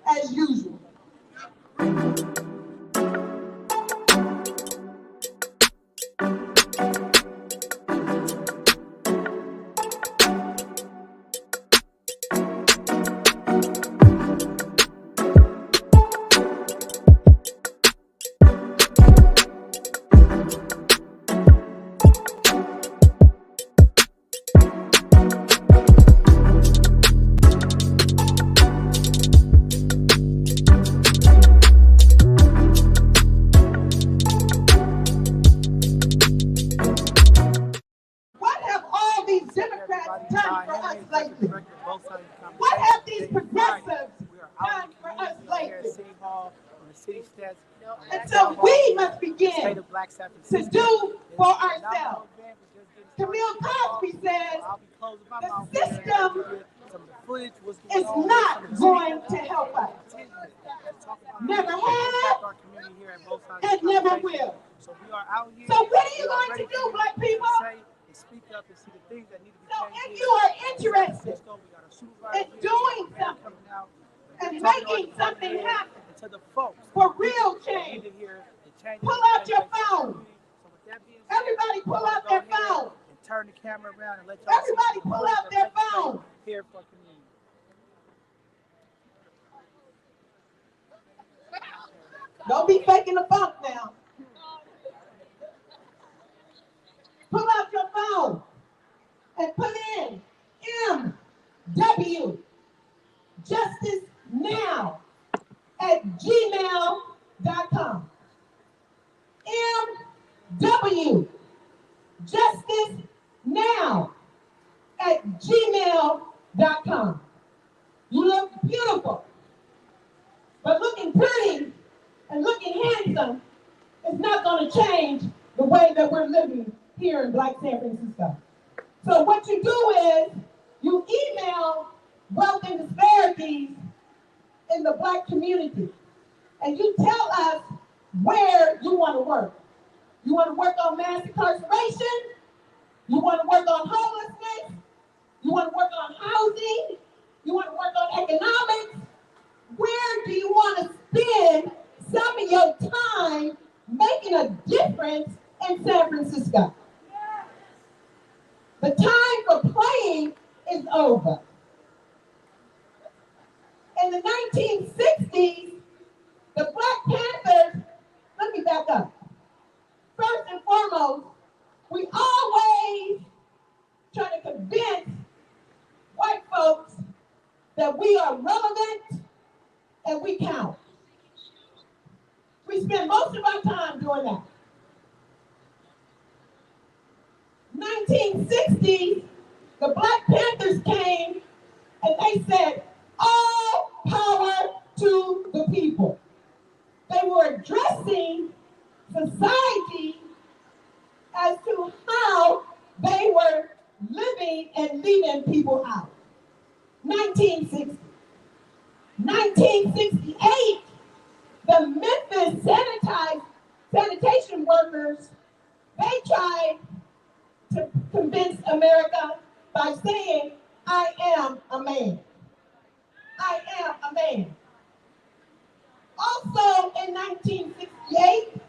as usual. What have all these Democrats done for us lately? What have these progressives done for us lately? And so we must begin to do for ourselves. Camille Cosby says the system is not going to help us. Never have and never will. So what are you going to do, black people? So if you are interested in doing something and making something happen for real change, pull out your phone. Everybody pull out their phone. Turn the camera around and let y'all Everybody pull out their phone. Here for community. Don't be faking the funk now. Pull out your phone and put in MW Justice Now at gmail.com. MW Justice Now at gmail.com. You look beautiful, but looking pretty and looking handsome is not going to change the way that we're living here in Black San Francisco. So what you do is you email wealth and disparities in the black community, and you tell us where you want to work. You want to work on mass incarceration? You want to work on homelessness? You want to work on housing? You want to work on economics? Where do you want to spend some of your time making a difference in San Francisco? The time for playing is over. In the 1960s, the Black Panthers, let me back up. First and foremost, we always try to convince white folks that we are relevant and we count. We spend most of our time doing that. 1960s, the Black Panthers came and they said, all power to the people. They were addressing society as to how they were living and leaving people out. 1960. 1968, the Memphis sanitation workers, they tried to convince America by saying, I am a man. I am a man. Also in 1968,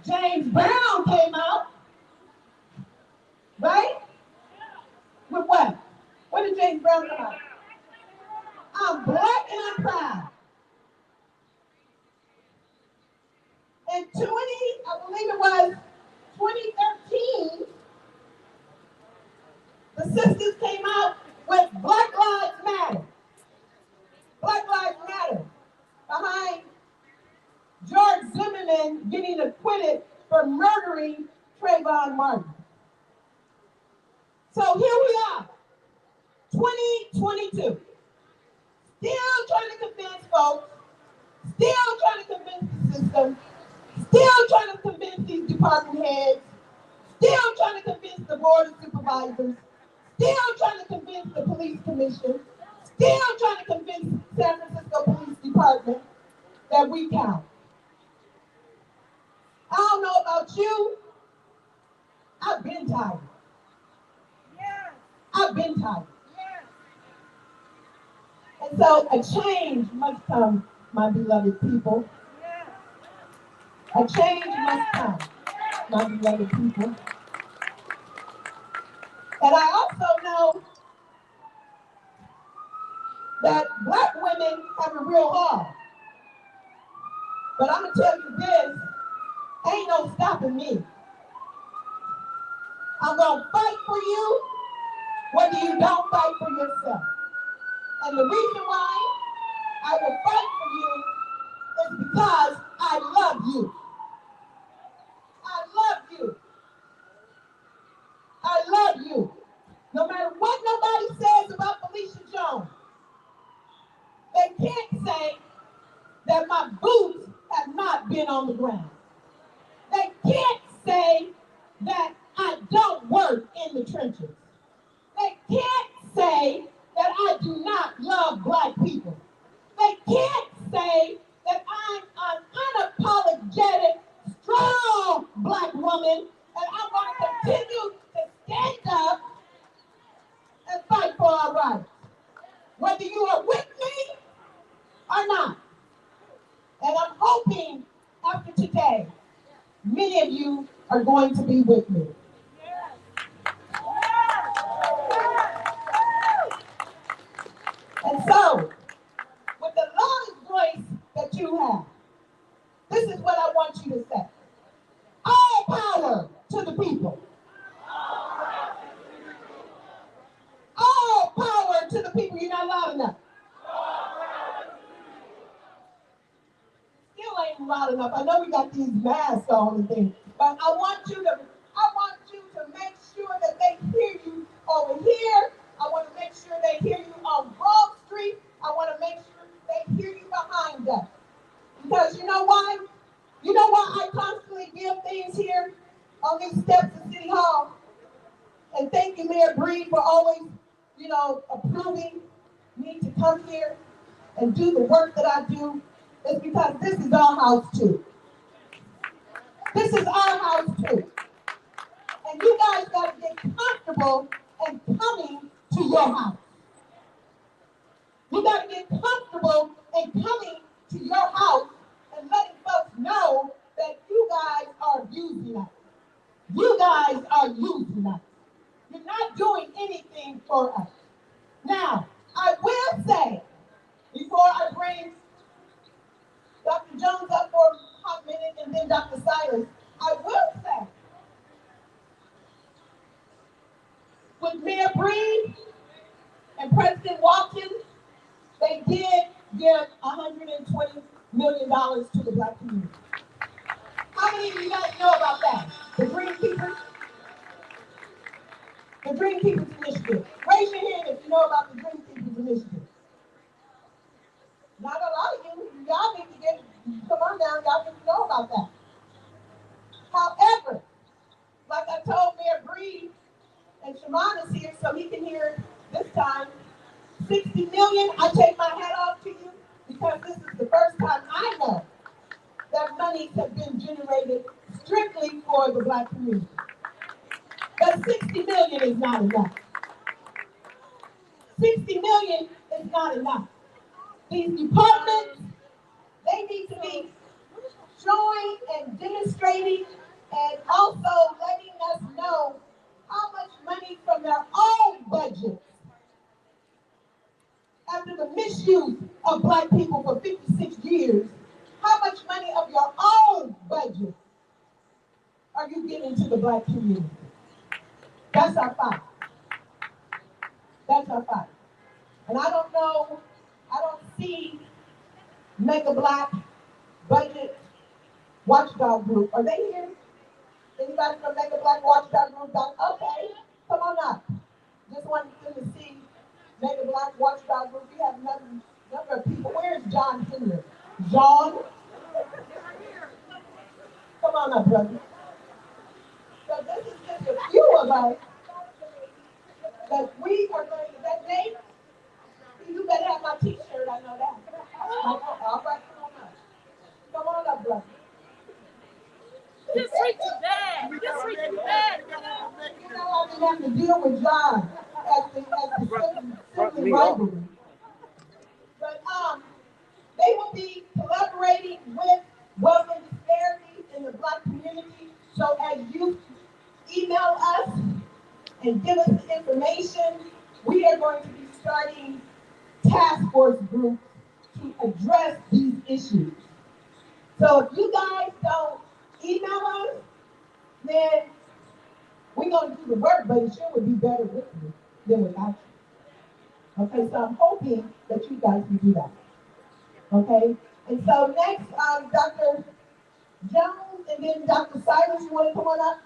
James Brown came out, right? With what? What did James Brown come out? I'm black and I'm proud. In I believe it was 2013, the sisters came out with Black Lives Matter. Black Lives Matter. Behind George Zimmerman getting acquitted for murdering Trayvon Martin. So here we are, 2022. Still trying to convince folks, still trying to convince the system, still trying to convince these department heads, still trying to convince the board of supervisors, still trying to convince the police commission, still trying to convince San Francisco Police Department that we count. I don't know about you, I've been tired. I've been tired. And so a change must come, my beloved people. A change must come, my beloved people. And I also know that black women have it real hard. But I'm going to tell you this, ain't no stopping me. I'm going to fight for you whether you don't fight for yourself. And the reason why I will fight for you is because I love you. I love you. I love you. No matter what nobody says about Phelicia Jones, they can't say that my boots have not been on the ground. They can't say that I don't work in the trenches. They can't say that I do not love black people. They can't say that I'm an unapologetic, strong black woman, and I'm going to continue to stand up and fight for our rights, whether you are with me or not. And I'm hoping after today, many of you are going to be with me. And so, with the loudest voice that you have, this is what I want you to say. All power to the people. All power to the people. You're not loud enough. Still ain't loud enough. I know we got these masks on and things, but I want you to make sure that they hear you over here. I want to make sure they hear you on Broad Street. I want to make sure they hear you behind us. Because you know why? You know why I constantly give things here on these steps of City Hall? And thank you, Mayor Breed, for always, approving me to come here and do the work that I do. It's because this is our house too. This is our house too. And you guys got to get comfortable and coming to your house. You got to get comfortable and coming to your house and letting folks know that you guys are using us. You guys are using us. You're not doing anything for us. Now, I will say, before I bring Dr. Jones up for a hot minute and then Dr. Silas, I will say, with Mayor Breed and President Watkins, they did give $120 million to the black community. How many of you guys know about that? The Dream Keepers? The Dream Keepers Initiative. Raise your hand if you know about the Dream Keepers Initiative. Not a lot of you. Y'all need to come on down. Y'all need to know about that. However, like I told Mayor Breed, and Shaman is here so he can hear it this time, 60 million, I take my hat off to you because this is the first time I know that monies have been generated strictly for the black community. But 60 million is not enough. 60 million is not enough. These departments, they need to be showing and demonstrating and also letting us know how much money from their own budgets, after the misuse of black people for 56 years, how much money of your own budget are you giving to the black community? That's our fight. That's our fight. And I don't know, I don't see Make a Black Budget Watchdog Group. Are they here? Anybody from Make a Black Watchdog Group? Okay, come on up. Just wanted them to see Make a Black Watchdog Group. We have another number of people. Where's John Henry? John? Come on up, brother. So this is just a few of us that we are going to, that Nate, you better have my t-shirt, I know that. All right, come on up. Come on up, brother. Just reach your bag. Just reach your bag. You know how we have to deal with John at the sibling rivalry. will be collaborating with Wealth and Disparities in the Black community. So as you email us and give us the information, we are going to be starting task force groups to address these issues. So if you guys don't email us, then we're going to do the work, but it sure would be better with you than without you. Okay, so I'm hoping that you guys can do that. Okay, and so next, Dr. Jones and then Dr. Cyrus, you want to come on up?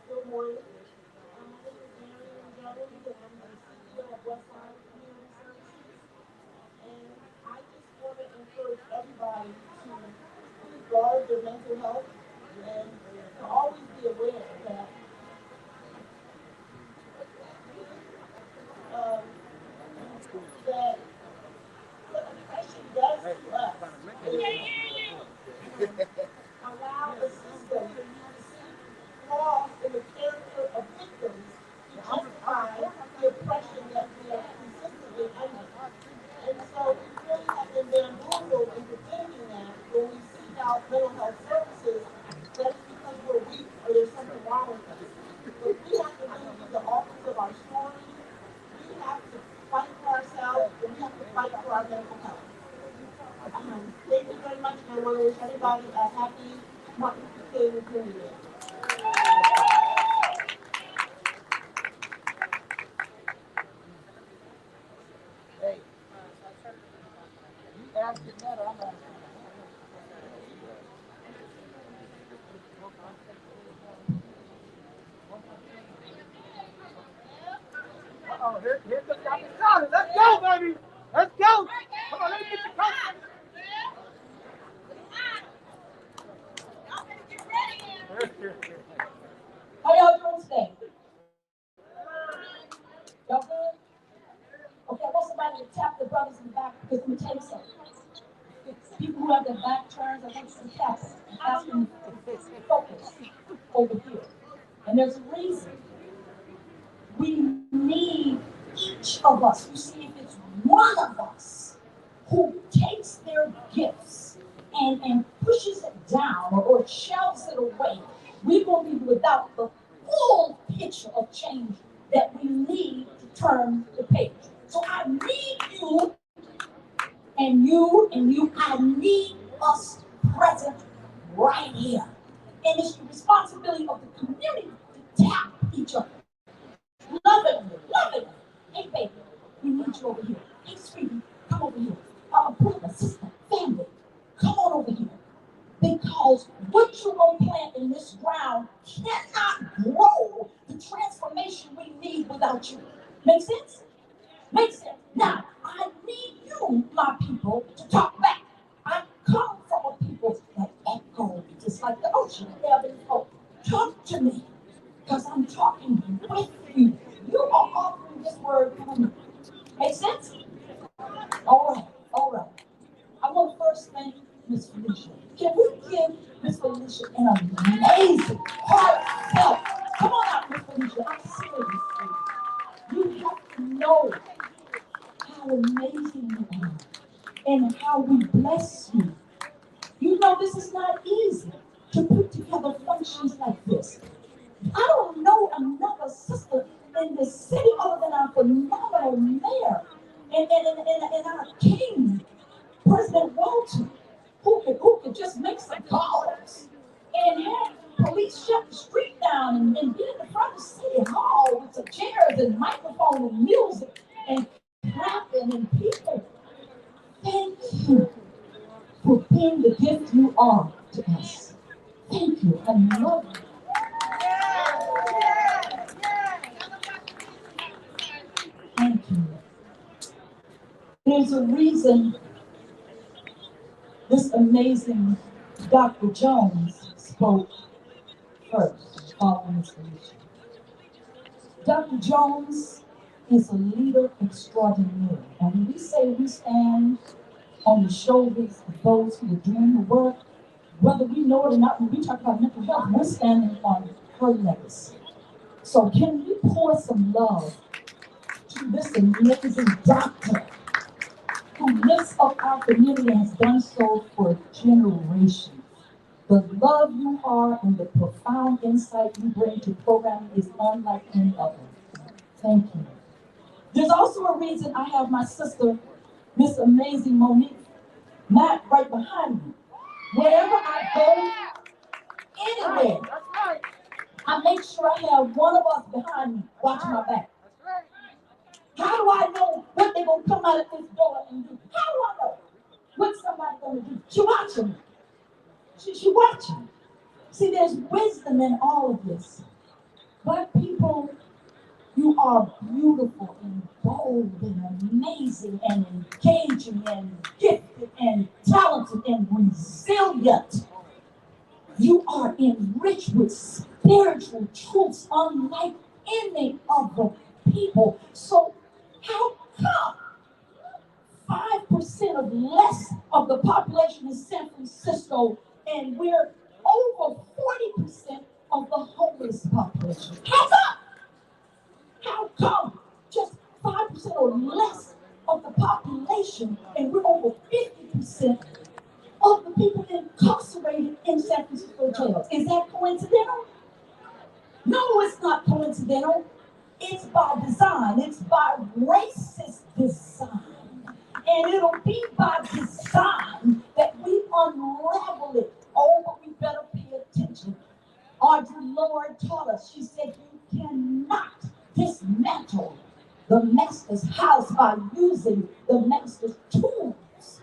Good morning. My name is Marion Jones, and I'm the CEO of Westline Community Services. And I just want to encourage everybody to guard their mental health and to always be aware that um, that what depression does to us is allow the system to see flaws in the character of victims to justify the oppression that we are consistently under. And so we really have been bamboozled into thinking that when we seek out mental health services, that it's because we're weak or there's something wrong with us. But we have to really be the authors of our story. We have to fight for ourselves, and we have to fight for our mental health. Thank you very much, and I want to wish everybody a happy Martin Luther King New Year. Hey, you asking that, or I'm asking that? Uh-oh, here's the Dr. Charlie. Let's go, baby. Let's go. Come on, let me get your coat. How y'all doing today? Y'all good? Okay, I want somebody to tap the brothers in the back because let me tell you something. People who have their back turned, I want you to tap them and ask them to focus over here. And there's a reason. We need each of us. You see, if it's one of us who takes their gifts and pushes it down or shelves it away, we're going to be without the full picture of change that we need to turn the page. So I need you and you and you. I need us present right here. And it's the responsibility of the community to tap each other. Lovingly. Hey, baby, we need you over here. Hey, sweetie, come over here. Brother, sister, family, come on over here. Because what you're going to plant in this ground cannot grow the transformation we need without you. Make sense? Makes sense. Now, I need you, my people, to talk back. I come from a people that echo just like the ocean. Talk to me, because I'm talking with you. You are offering this word from me. Make sense? All right. I want to first thank Miss Phelicia. Can we give Miss Phelicia an amazing, heartfelt? Come on out, Miss Phelicia. I'm serious. You have to know how amazing you are and how we bless you. You know, this is not easy to put together functions like this. I don't know another sister in the city other than our phenomenal mayor and our king, President Walton, who could just make some calls and have police shut the street down and get in the front of City Hall with some chairs and microphone and music and clapping and people. Thank you for being the gift you are to us. Thank you. I love you. Thank you. There's a reason this amazing Dr. Jones spoke first, following Ms. Phelicia. Dr. Jones is a leader extraordinaire. And when we say we stand on the shoulders of those who are doing the work, whether we know it or not, when we talk about mental health, we're standing on her legacy. So can we pour some love to this amazing doctor who lifts up our community and has done so for generations? The love you are and the profound insight you bring to programming is unlike any other. Thank you. There's also a reason I have my sister, Miss Amazing Monique, not right behind me. Wherever I go, anywhere, That's right. I make sure I have one of us behind me watching my back. That's right. How do I know what they're going to come out of this door and do? How do I know what somebody's going to do? She watching me. She watching. See, there's wisdom in all of this. Black people, you are beautiful and bold and amazing and engaging and gifted and talented and resilient. You are enriched with spiritual truths unlike any other people. So how come 5% of less of the population in San Francisco and we're over 40% of the homeless population? How come? How come just 5% or less of the population and we're over 50% of the people incarcerated in San Francisco jails? Is that coincidental? No, it's not coincidental. It's by design. It's by racist design. And it'll be by design that we unravel it. Oh, but we better pay attention. Audre Lorde taught us, she said, you cannot dismantle the master's house by using the master's tools.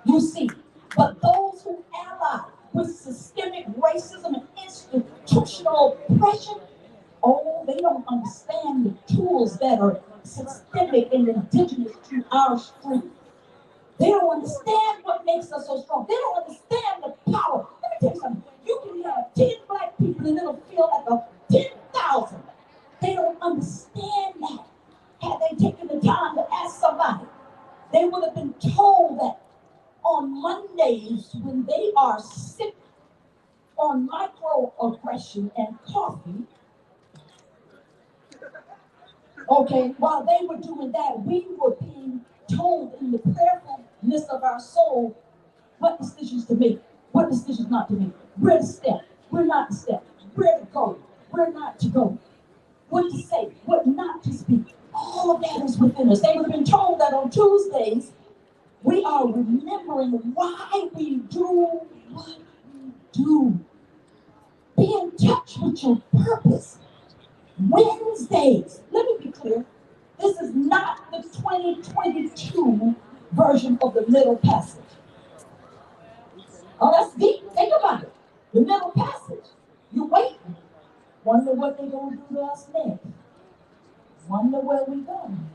You see, but those who ally with systemic racism and institutional oppression, oh, they don't understand the tools that are systemic and indigenous to our strength. They don't understand what makes us so strong. They don't understand the power. Let me tell you something. You can have 10 black people and it'll feel like a 10,000. They don't understand that. Had they taken the time to ask somebody, they would have been told that on Mondays when they are sick on microaggression and coffee, okay, while they were doing that, we were being told in the prayerfulness of our soul what decisions to make, what decisions not to make, where to step, where not to step, where to go, where not to go, what to say, what not to speak. All of that is within us. They would have been told that on Tuesdays, we are remembering why we do what we do. Be in touch with your purpose. Wednesdays, let me be clear, this is not the 2022 version of the middle passage. Oh, that's deep. Think about it. The middle passage. You waiting. Wonder what they're going to do to us next. Wonder where we going.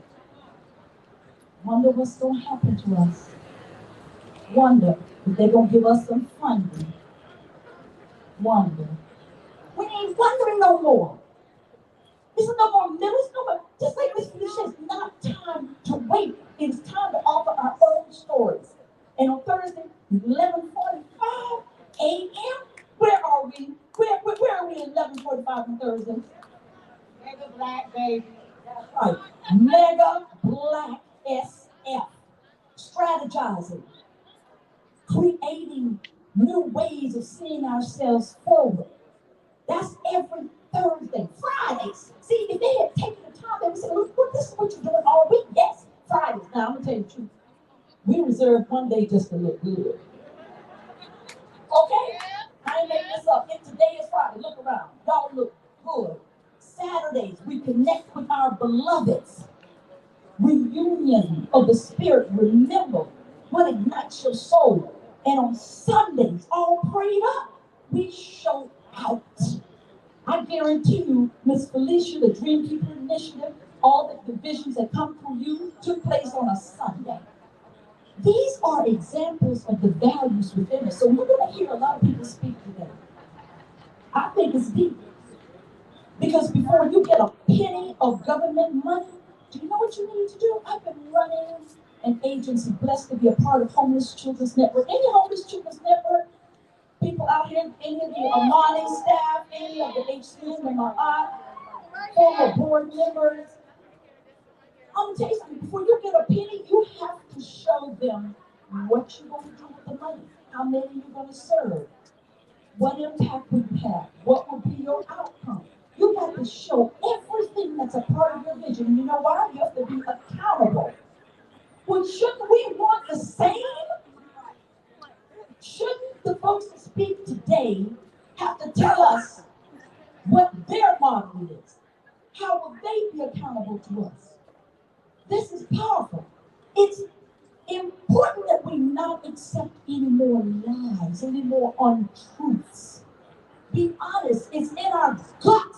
Wonder what's going to happen to us. Wonder if they're going to give us some funding. Wonder. We ain't wondering no more. It's no more middle. It's no more. Just like Miss Phelicia, it's not time to wait. It's time to offer our own stories. And on Thursday, 11:45 a.m., where are we? Where are we at 11:45 on Thursday? Mega Black, baby. That's right. Mega Black SF. Strategizing. Creating new ways of seeing ourselves forward. That's every Thursday. Fridays. See, if they had taken the time, they would say, look, this is what you're doing all week. Yes, Fridays. Now, I'm going to tell you the truth. We reserve one day just to look good. Okay? I ain't making this up. If today is Friday, look around. Y'all look good. Saturdays, we connect with our beloveds. Reunion of the spirit. Remember what ignites your soul. And on Sundays, all prayed up, we show out. I guarantee you, Miss Phelicia, the Dream Keeper Initiative, all the visions that come through you took place on a Sunday. These are examples of the values within us. So we're going to hear a lot of people speak today. I think it's deep. Because before you get a penny of government money, do you know what you need to do? I've been running an agency blessed to be a part of Homeless Children's Network. Any Homeless Children's Network? people out here, any of the Amani staff, any of the HCM and my aunt, former board members. I'm gonna tell you something, before you get a penny, you have to show them what you're gonna do with the money, how many you're gonna serve, what impact will you have, what will be your outcome. You got to show everything that's a part of your vision. And you know why? You have to be accountable. Well, shouldn't we want the same? Shouldn't the folks that speak today have to tell us what their model is? How will they be accountable to us? This is powerful. It's important that we not accept any more lies, any more untruths. Be honest. It's in our gut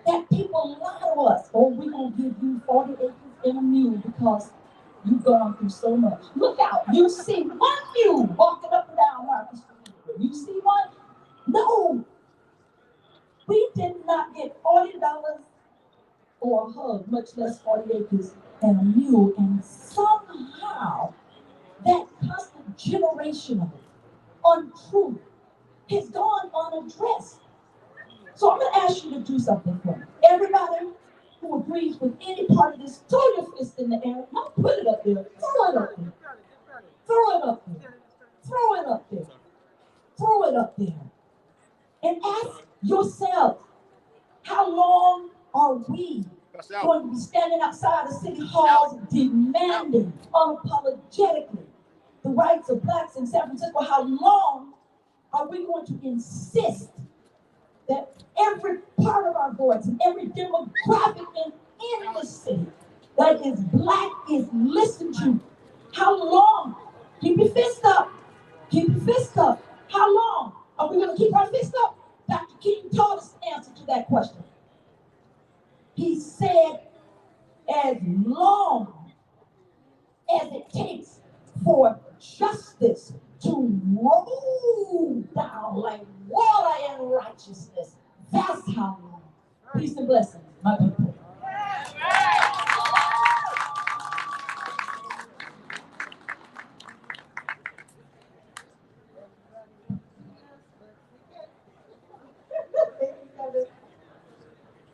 that people lie to us. Oh, we're going to give you 40 acres and a mule because you've gone through so much. Look out. You see one mule walking up and down Market Street. You see one? No. We did not get $40 for a hug, much less 40 acres and a mule. And somehow that constant generational untruth has gone unaddressed. So I'm going to ask you to do something for me. Everybody who agrees with any part of this, throw your fist in the air. Not put it up there. Throw it up there. Throw it up there. Throw it up there. Throw it up there. And ask yourself, how long are we going to be standing outside the city halls demanding unapologetically the rights of blacks in San Francisco? How long are we going to insist that every part of our voice and every demographic in the city that is black is listened to? How long? Keep your fist up. Keep your fist up. How long are we going to keep our fist up? Dr. King told us the answer to that question. He said, as long as it takes for justice to roll down like water in righteousness, that's how long. Peace and blessings, my people.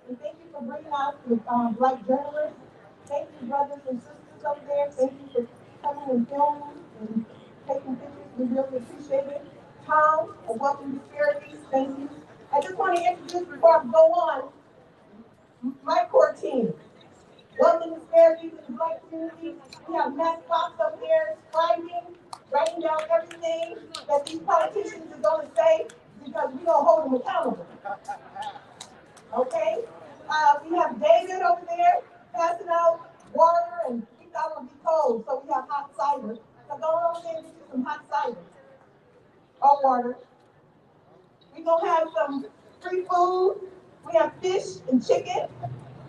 And thank you for bringing out the black journalists. Thank you, brothers and sisters over there. Thank you for coming and filming and taking pictures. We really appreciate it. Tom, and welcome Disparities. Thank you. I just want to introduce, before I go on, my core team. Welcome Disparities in the black community. We have Matt Fox up there writing down everything that these politicians are going to say, because we're going to hold them accountable. Okay? We have David over there passing out water, and we thought it would be cold, so we have hot cider. So go over there and get you some hot cider or water. We're going to have some free food. We have fish and chicken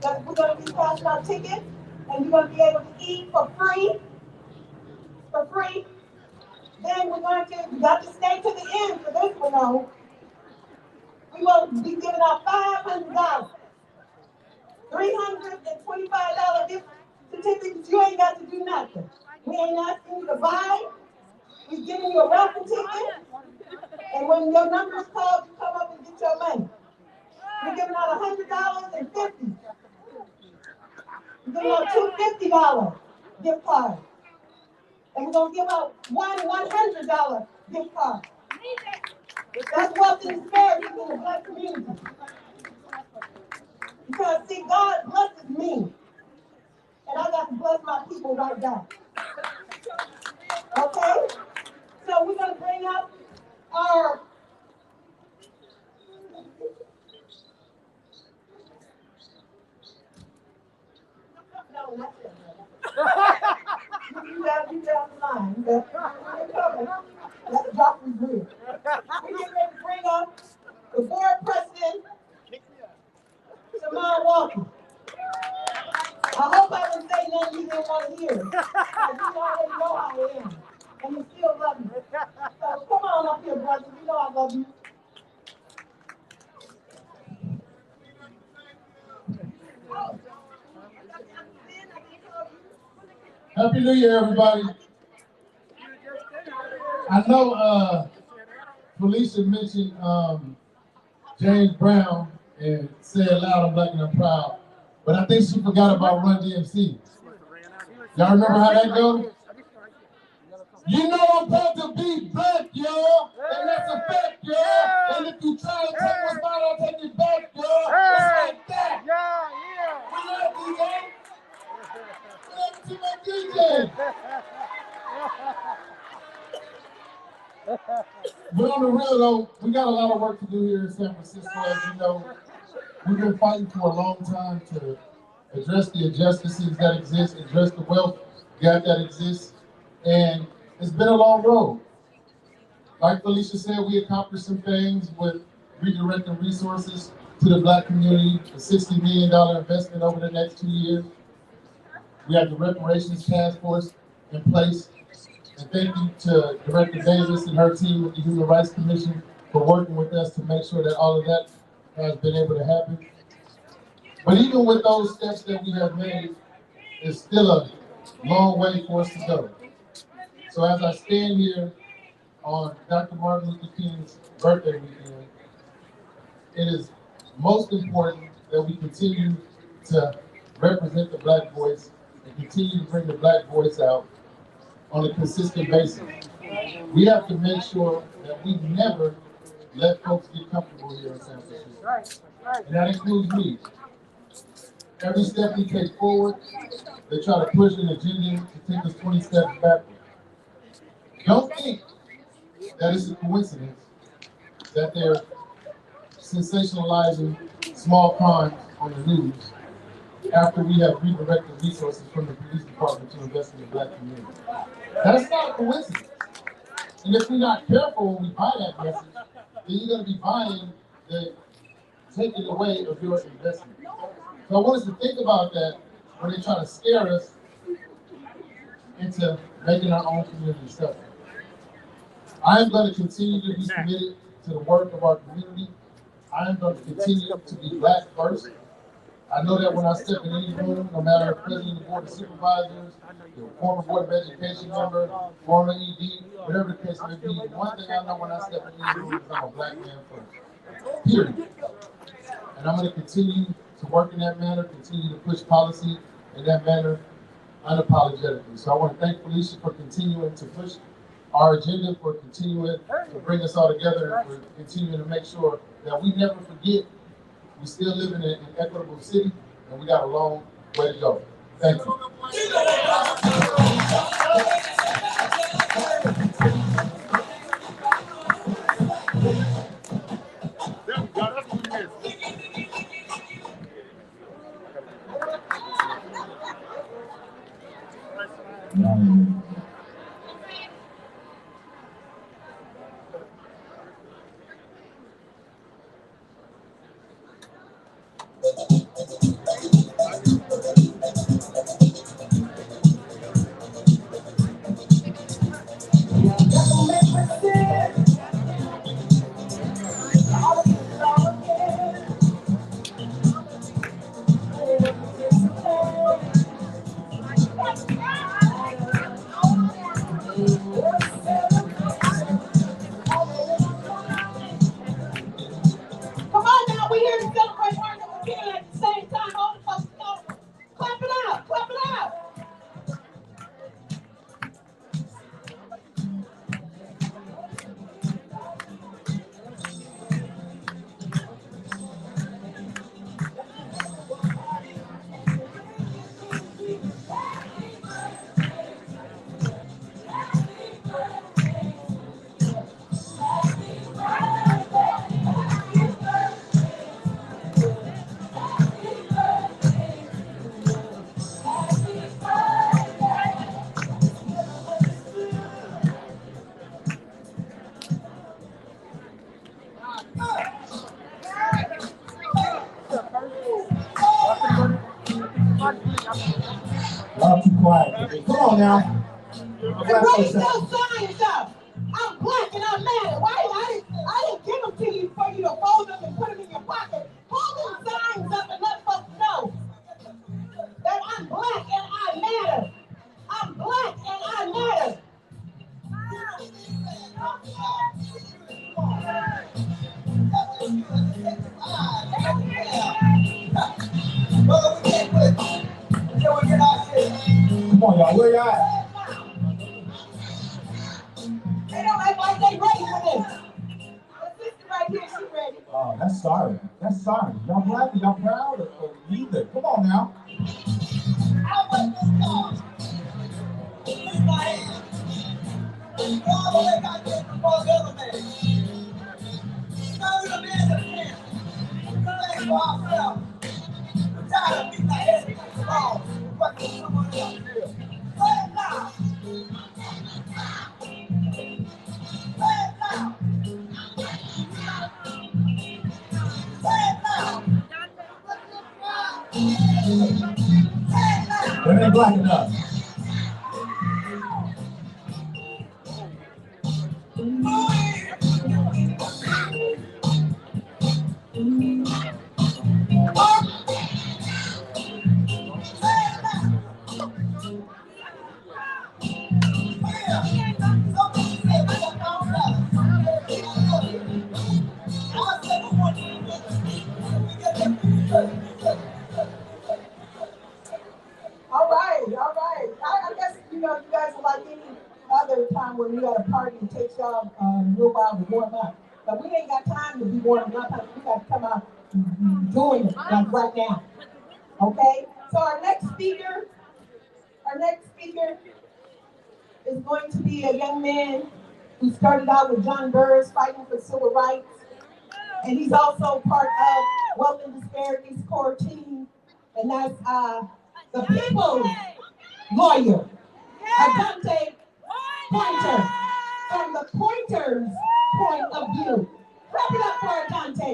that we're going to be passing out tickets, and you're going to be able to eat for free. For free. Then we're going to, you got to stay to the end for this one, though. We will be giving out $500. $325 gift certificates. You ain't got to do nothing. We ain't asking you to buy. We're giving you a raffle ticket. And when your number is called, you come up and get your money. We're giving out $100 and $50. We're giving out two $50 gift cards. And we're going to give out one $100 gift card. That's wealth and disparities in the black community. Because, see, God blesses me, and I got to bless my people right back. Okay? So we're going to bring up our... No, that's it. You down the line. You're coming. That's Dr. Drew. We're getting ready to bring up the board president, Simone Walker. I hope I didn't say nothing you didn't want to hear. Because you already know how I am. And you still love me. So come on up here, brother. You know I love you. Happy New Year, everybody. I know Phelicia mentioned James Brown and Say It Loud, I'm Black and I'm Proud. But I think she forgot about Run DMC. Y'all remember how that goes? You know I'm about to be black, y'all. And that's a fact, y'all. And if you try to take what's mine, I'll take it back, y'all. It's like that. We love DJ. We love to my DJ. But on the real though, we got a lot of work to do here in San Francisco. As you know, we've been fighting for a long time to address the injustices that exist, address the wealth gap that exists, and it's been a long road. Like Phelicia said, we accomplished some things with redirecting resources to the Black community, a $60 million investment over the next 2 years. We have the reparations task force in place. And thank you to Director Davis and her team with the Human Rights Commission for working with us to make sure that all of that has been able to happen. But even with those steps that we have made, it's still a long way for us to go. So as I stand here on Dr. Martin Luther King's birthday weekend, it is most important that we continue to represent the Black voice and continue to bring the Black voice out on a consistent basis. We have to make sure that we never let folks get comfortable here in San Francisco. And that includes me. Every step we take forward, they try to push an agenda to take us 20 steps backward. Don't think that it's a coincidence that they're sensationalizing small crimes on the news after we have redirected resources from the police department to invest in the Black community. That's not a coincidence. And if we're not careful when we buy that message, then you're going to be buying the taking away of your investment. So I want us to think about that when they try to scare us into making our own community suffer. I am going to continue to be committed to the work of our community. I am going to continue to be Black first. I know that when I step in any room, no matter if president of the board of supervisors, the former board of education member, former ED, whatever the case may be, one thing I know when I step in any room is I'm a Black man first. Period. And I'm going to continue to work in that manner, continue to push policy in that manner unapologetically. So I want to thank Phelicia for continuing to push our agenda, for continuing to bring us all together, and for continuing to make sure that we never forget we still live in an equitable city, and we got a long way to go. Thank you. Come on now, we're here to celebrate Martin Luther King at the same time. All the folks know. Clap it out, clap it out. Y'all too quiet. Come on now. And raise those signs up. I'm Black and I'm mad. Why? I didn't give them to you for you to fold them and put them in your pocket. Hold them signs up and let folks know that I'm Black and I matter. I'm Black and I matter. on, y'all. Where y'all at? They don't act like they ready for this. The sister right here, she ready. Oh, that's sorry. That's sorry. Y'all black, y'all proud, or neither? Come on now. I want this song. This is my hand. All the way back there before the other man. None of the men that can. Thank for ourselves. I'm tired of beating my head against the wall. Fucking someone else. Say it now. Say it now. Say it now. Say it now. That ain't black enough. All right. I guess, you guys are like any other time when you at a party and takes y'all a little while to warm up. But we ain't got time to be warming up. We got to come out doing it like right now. Okay? So our next speaker is going to be a young man who started out with John Burris fighting for civil rights. And he's also part of Wealth and Disparities core team. And that's the people's lawyer, Adante Pointer, from the Pointer's point of view. Clap it up for Adante.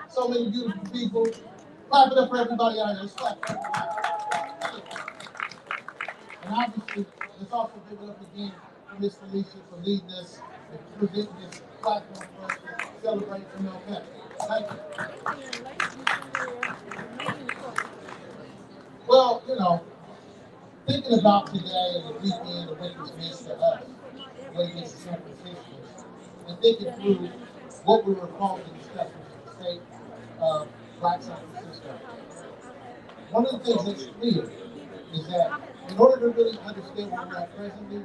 So many beautiful people. Clap it up for everybody out here. Clap. And obviously, let's also give it up again for Miss Phelicia for leading us and presenting this platform for us to celebrate MLK. Thank you. Well, thinking about today and the weekend of what this means to us, what it means to San Franciscans, and thinking through what we were called to discuss with the state of Black San Francisco. One of the things that's clear is that in order to really understand where we're at presently,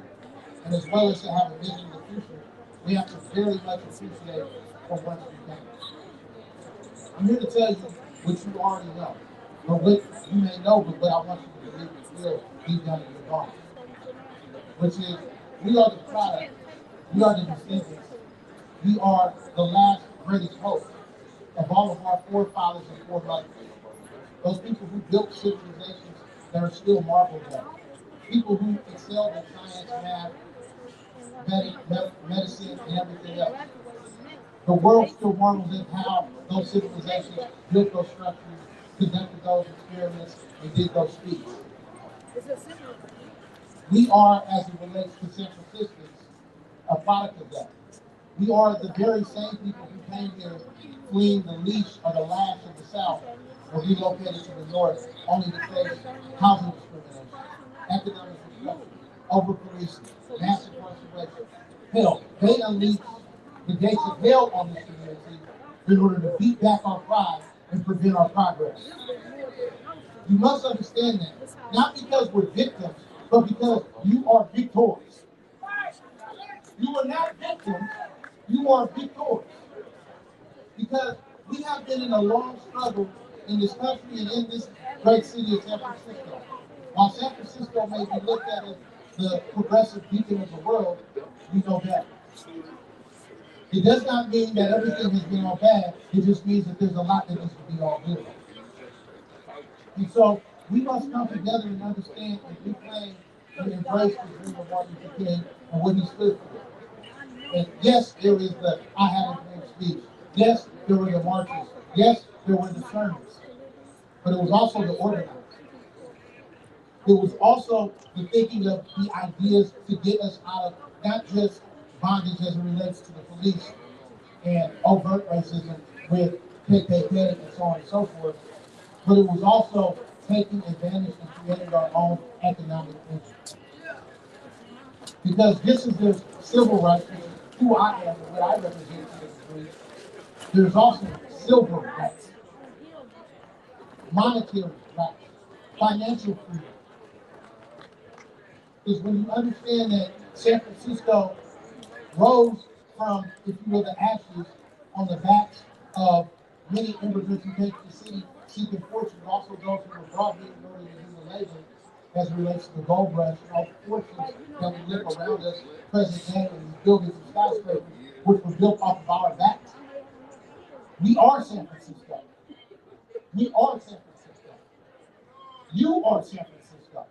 and as well as to have a vision in the future, we have to very much appreciate for what's become. I'm here to tell you what you already know, or what you may know, but what I want you to believe and feel deep down in your bones, which is we are the product, we are the descendants, we are the last greatest hope of all of our forefathers and foremothers. Those people who built civilizations that are still marveled at. People who excelled in science, math, medicine, and everything else. The world still marvels at how those civilizations built those structures, conducted those experiments, and did those feats. We are, as it relates to San Franciscans, a product of that. We are the very same people who came here fleeing the leash or the lash of the South and relocated to the North only to face housing discrimination, economic destruction, over-policing, mass incarceration. Hell, they unleashed the gates of hell on this community in order to beat back our pride and prevent our progress. You must understand that, not because we're victims, but because you are victors. You are not victims, you are victors. Because we have been in a long struggle in this country and in this great city of San Francisco. While San Francisco may be looked at as the progressive beacon of the world, we know better. It does not mean that everything has been all bad, it just means that there's a lot that needs to be all good. And so we must come together and understand and reclaim and embrace the dream of Martin Luther King and what he stood for. And yes, there is the I Have a Dream speech. Yes, there were the marches. Yes, there were the sermons. But it was also the organizing. It was also the thinking of the ideas to get us out of not just bondage as it relates to the police and overt racism with KKK and so on and so forth, but it was also taking advantage and creating our own economic engine. Because this is the civil rights, which is who I am and what I represent to this degree. There's also civil rights, monetary rights, financial freedom. Because when you understand that San Francisco rose from, if you will, the ashes on the backs of many immigrants who came to the city seeking fortune, but also those who were brought here in order to do the labor as it relates to the gold rush and all the fortunes that we live around us present day in these buildings and skyscrapers, which were built off of our backs. We are San Francisco. We are San Francisco. You are San Francisco.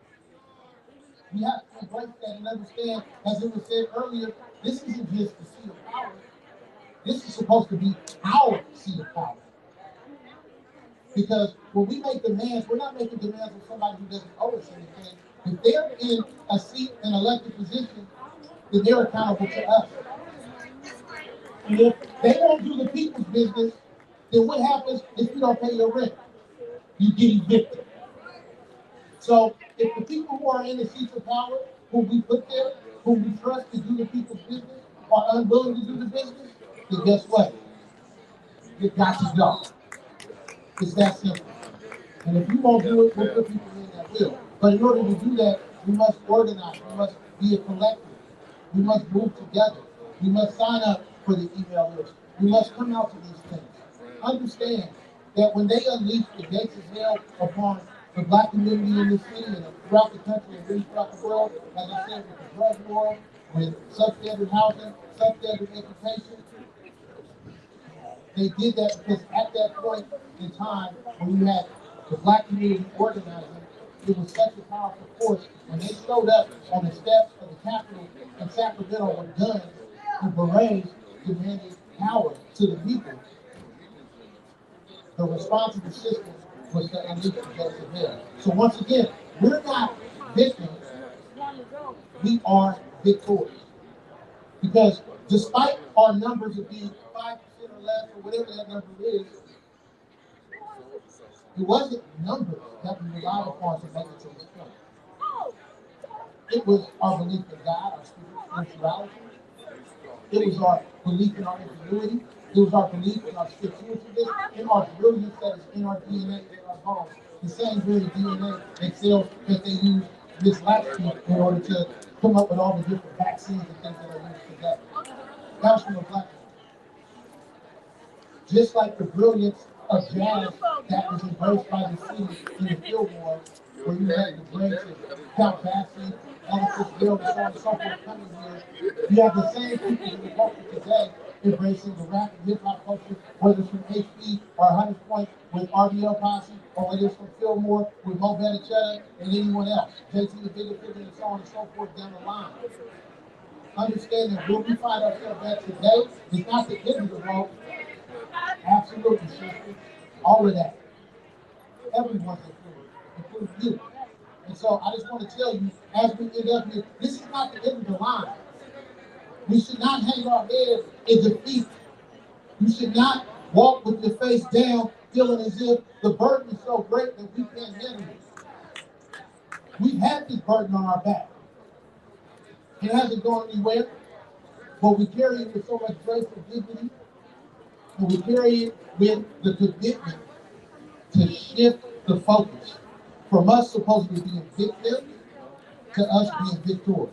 We have to embrace that and understand, as it was said earlier, this isn't just the seat of power. This is supposed to be our seat of power. Because when we make demands, we're not making demands of somebody who doesn't owe us anything. If they're in a seat, an elected position, then they're accountable to us. And if they won't do the people's business, then what happens if you don't pay your rent? You get evicted. So if the people who are in the seats of power, who we put there, who we trust to do the people's business, are unwilling to do the business, then guess what? You got to go. It's that simple. And if you won't do it, we'll put people in that will. But in order to do that, we must organize. We must be a collective. We must move together. We must sign up for the email list. We must come out to these things. Understand that when they unleash the gates of hell upon the Black community in this city and throughout the country and really throughout the world, as I said, with the drug war, with substandard housing, substandard education, they did that because at that point in time, when you had the Black community organizing, it was such a powerful force. When they showed up on the steps of the Capitol in Sacramento with guns and berets demanding power to the people, the response of the system was to unleash the gates of hell. So once again, we're not victims, we are victors. Because despite our numbers of being 5% or less, or whatever that number is, it wasn't numbers that we relied upon to make it to this point. It was our belief in God, our spirituality. It was our belief in our ingenuity. It was our belief in our stick-to-itiveness, in our brilliance that is in our DNA, in our bones. The same very DNA and cells that they use this Latchkey in order to come up with all the different vaccines and things that are used today. That was from a Black man. Just like the brilliance of jazz that was embraced by the city in the Fillmore, where you had the greats of Count Basie, Ella Fitzgerald, and so on and so forth coming here. You have the same people in the culture today embracing the rap and hip hop culture, whether it's from HB or Hunters Point with RBL Posse, or whether it's from Fillmore with Mo Benichetta and anyone else, JT the Bigger Figure, and so on and so forth down the line. Understand that where we find ourselves at today is not the end of the road. Absolutely, sister. All of that. Everyone's including you. And so I just want to tell you, as we end up here, this is not the end of the line. We should not hang our head in defeat. You should not walk with your face down, feeling as if the burden is so great that we can't handle it. We've had this burden on our back. It hasn't gone anywhere, but we carry it with so much grace and dignity, and we carry it with the commitment to shift the focus from us supposedly being victims to us being victors.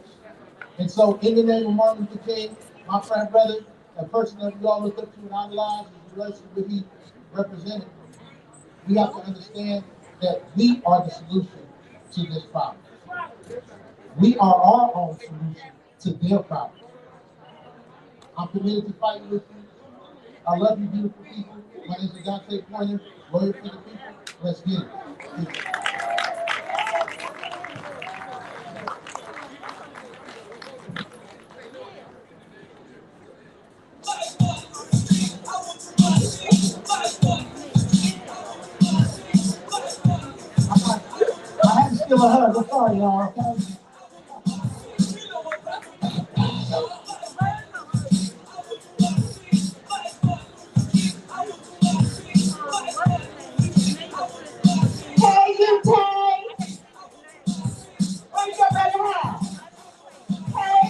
And so, in the name of Martin Luther King, my friend, brother, a person that we all look up to and idolize in relation to what he represented, we have to understand that we are the solution to this problem. We are our own solution to their problem. I'm committed to fighting with you. I love you, beautiful people. My name is Dante Pointer, lawyer for the people. Let's get it. I had to steal a hug. I'm sorry, y'all. Okay? Hey, you Tay. Where's your better half? Hey,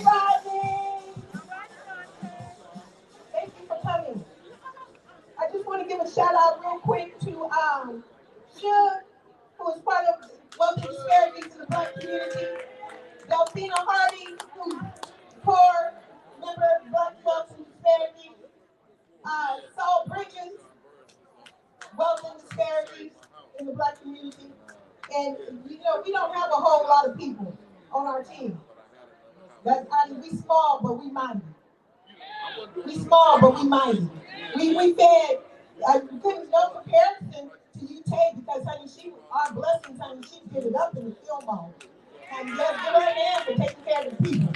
give a shout out real quick to Shug, who is part of Wealth and Disparities in the Black community. Delphina Hardy, who's core member of Black Wealth and Disparities. Saul Bridges, Wealth and Disparities in the Black community. And you know, we don't have a whole lot of people on our team. We small, but we mighty. We small, but we mighty. We fed, couldn't no comparison to you, Tay, because honey, our blessings, honey, she did it up in the film mall. And just give her an hand for taking care of the people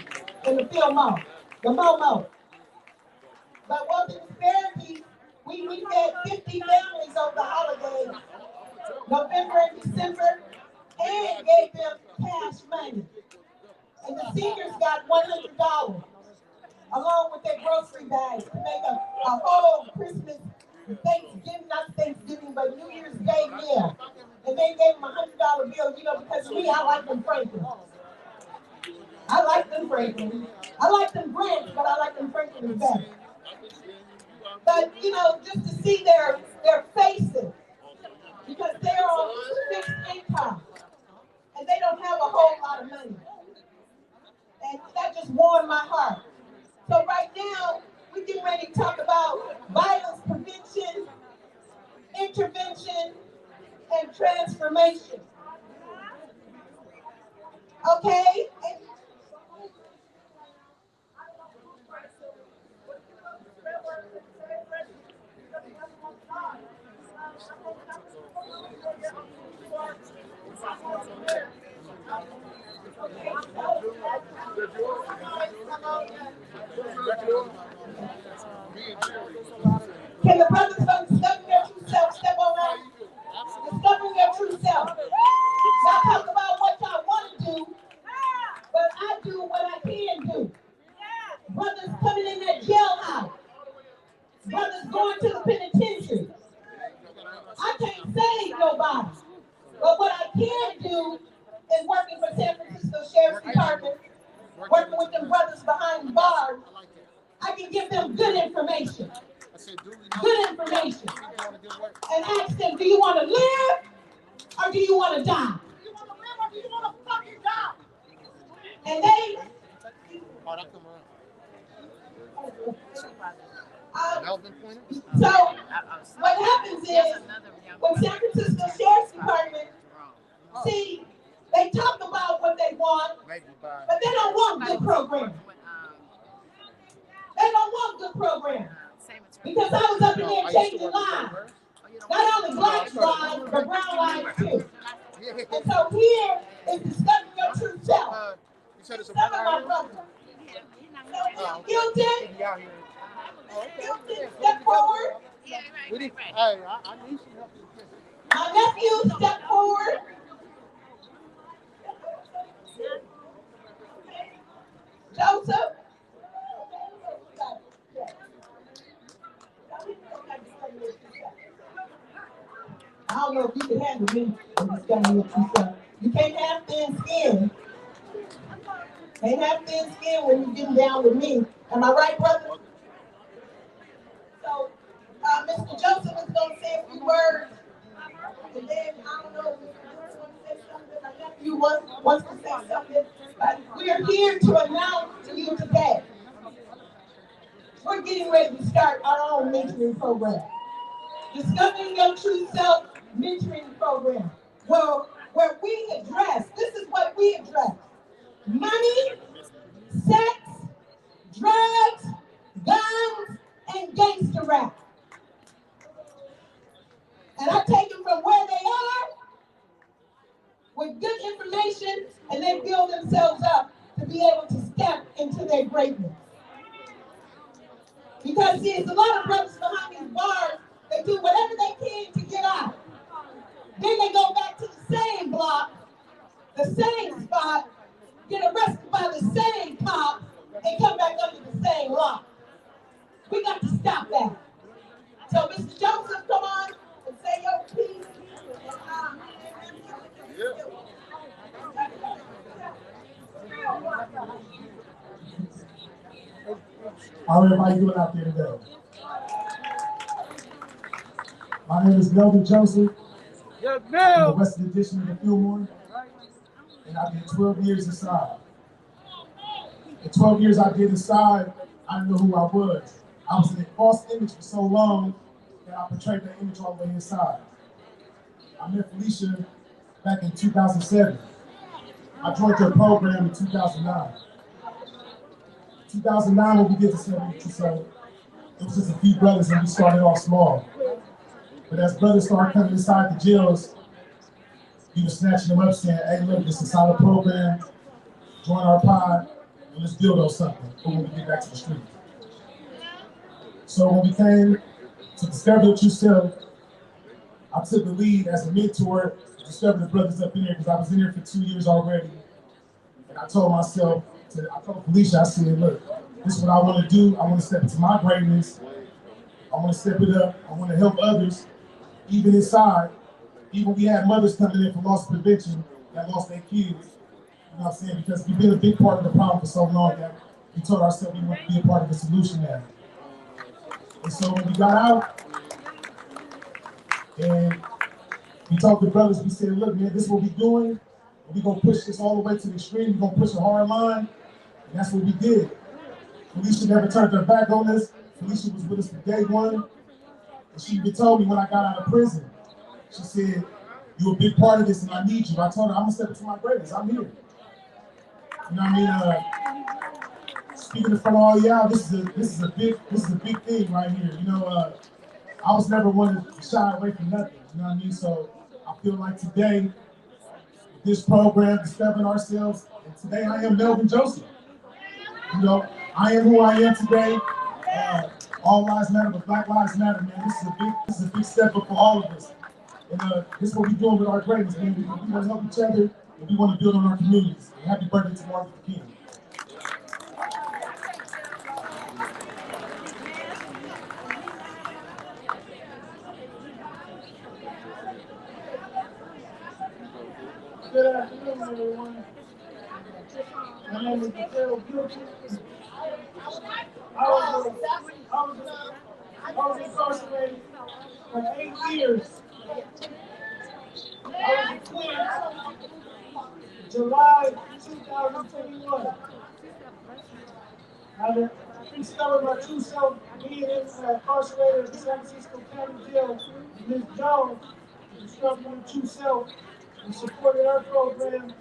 in the film mall, the Momo. But Wealth and Disparities, we fed 50 families over the holidays, November and December, and gave them cash money. And the seniors got $100 along with their grocery bags to make a whole Christmas, Thanksgiving, not Thanksgiving, but New Year's Day meal. And they gave them $100 bill, you know, because me, I like them Franklin. I like them Franklin. I like them Grants, but I like them Franklin better. But, you know, just to see their faces, because they're on fixed income, and they don't have a whole lot of money. And that just warmed my heart. So right now, we're getting ready to talk about violence prevention, intervention, and transformation. Okay? Can the brothers from Discovering Your True Self step on out? Discovering Your True Self. Y'all talk about what y'all want to do, but I do what I can do. Brothers coming in that jailhouse. Brothers going to the penitentiary. I can't save nobody, but what I can do is working for San Francisco Sheriff's Department, working with them brothers behind the bars. I can give them good information. Good information. And ask them, do you want to live or do you want to die? Do you want to live or do you want to fucking die? And they... so what happens is, when San Francisco Sheriff's Department, see, they talk about what they want, but they don't want good programs. They don't want good programs. Because I was up in there changing lives. Not only black lives, but brown lives too. And so here is discovering your true self. Discover my brother. So guilty. Guilty, step forward. Hey, I need some help. My nephew, step forward. Joseph. I don't know if you can handle me in discovering your true self. You can't have thin skin. Can't have thin skin when you're getting down with me. Am I right, brother? So, Mr. Joseph is going to say a few words. And then, I don't know, Mr. Joseph wants to say something. My nephew wants to say something. But we are here to announce to you today. We're getting ready to start our own mentoring program. Discovering Your True Self mentoring program. Well, where we address, this is what we address. Money, sex, drugs, guns, and gangster rap. And I take them from where they are with good information, and they build themselves up to be able to step into their greatness. Because see, there's a lot of brothers behind these bars that do whatever they can to get out. Then they go back to the same block, the same spot, get arrested by the same cop, and come back under the same law. We got to stop that. So, Mr. Joseph, come on and say your piece. How everybody doing out there today? My name is Melvin Joseph. Yes, I'm the ma'am. Western Edition of the Fillmore, and I did 12 years inside. The 12 years I did inside, I didn't know who I was. I was in a false image for so long that I portrayed that image all the way inside. I met Phelicia back in 2007. I joined her program in 2009. 2009, when we did the 72 so it was just a few brothers and we started off small. But as brothers started coming inside the jails, we were snatching them up saying, hey, look, this is a solid program, join our pod, and let's build on something for when we get back to the street. So when we came to discover the true self, I took the lead as a mentor to discover the brothers up in there because I was in there for 2 years already. And I told myself, I told Phelicia, I said, look, this is what I want to do. I want to step into my greatness. I want to step it up. I want to help others, even inside. Even we had mothers coming in for loss prevention that lost their kids. You know what I'm saying? Because we've been a big part of the problem for so long that we told ourselves we want to be a part of the solution now. And so when we got out and we talked to brothers, we said, look, man, this is what we're doing. We're going to push this all the way to the extreme. We're going to push a hard line. And that's what we did. Phelicia never turned her back on us. Phelicia was with us from day one. And she even told me when I got out of prison, she said, you're a big part of this and I need you. I told her, I'm going to step into my greatness. I'm here. You know what I mean? Speaking in front of all y'all, this is a big thing right here. You know, I was never one to shy away from nothing. You know what I mean? So I feel like today, with this program, discovering ourselves, and today I am Melvin Joseph. You know, I am who I am today. All lives matter, but Black lives matter, man. This is a big step up for all of us. And this is what we're doing with our greatness, man. We want to help each other, and we want to build on our communities. And happy birthday to Martin Luther King. Good afternoon, everyone. My name is Phelicia Jones. I was incarcerated for 8 years. I was acquitted July 2021. I discovered my true self being incarcerated in San Francisco County Jail. Ms. Jones discovered my true self and supported our program.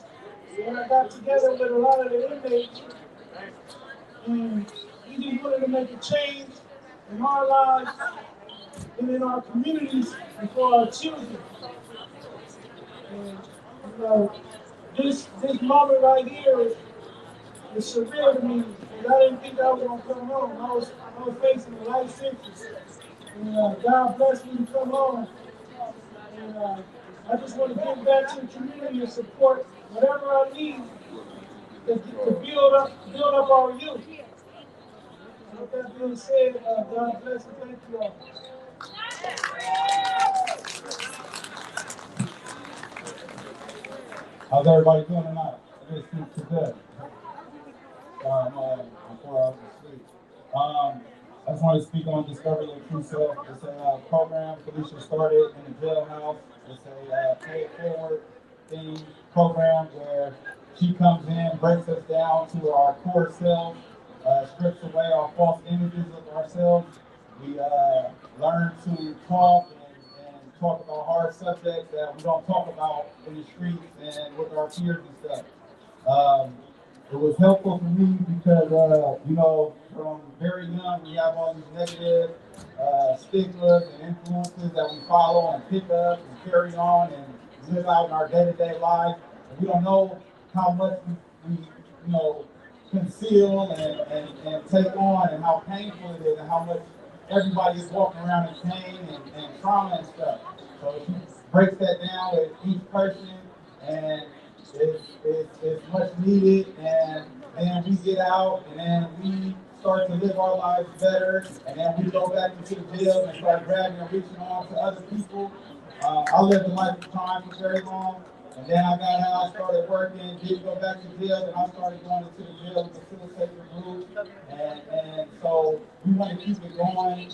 And I got together with a lot of the inmates, and we just wanted to make a change in our lives and in our communities and for our children. And you know, this moment right here is surreal to me because I didn't think I was gonna come home. I was facing a life sentence, and God blessed me to come home. And I just want to give back to the community and support whatever I need to build up our youth. And with that being said, God bless and thank you all. How's everybody doing tonight? It is sleep to death. I'm 4 hours of sleep. I just want to speak on Discover Your True Self. It's a program Phelicia started in the jailhouse. It's a pay it forward thing program where she comes in, breaks us down to our core self, strips away our false images of ourselves. We learn to talk and talk about hard subjects that we don't talk about in the streets and with our peers and stuff. It was helpful for me because, you know, from very young, we have all these negative stigmas and influences that we follow and pick up and carry on and live out in our day-to-day life. And we don't know how much we you know, conceal and take on and how painful it is and how much everybody is walking around in pain and trauma and stuff. So she breaks that down with each person, and it's much needed, and then we get out, and then we start to live our lives better, and then we go back into the jail and start grabbing and reaching on to other people. I lived a life of crime for very long, and then I got out, started working, didn't go back to jail, and I started going into the jail to facilitate the group, and so we want to keep it going.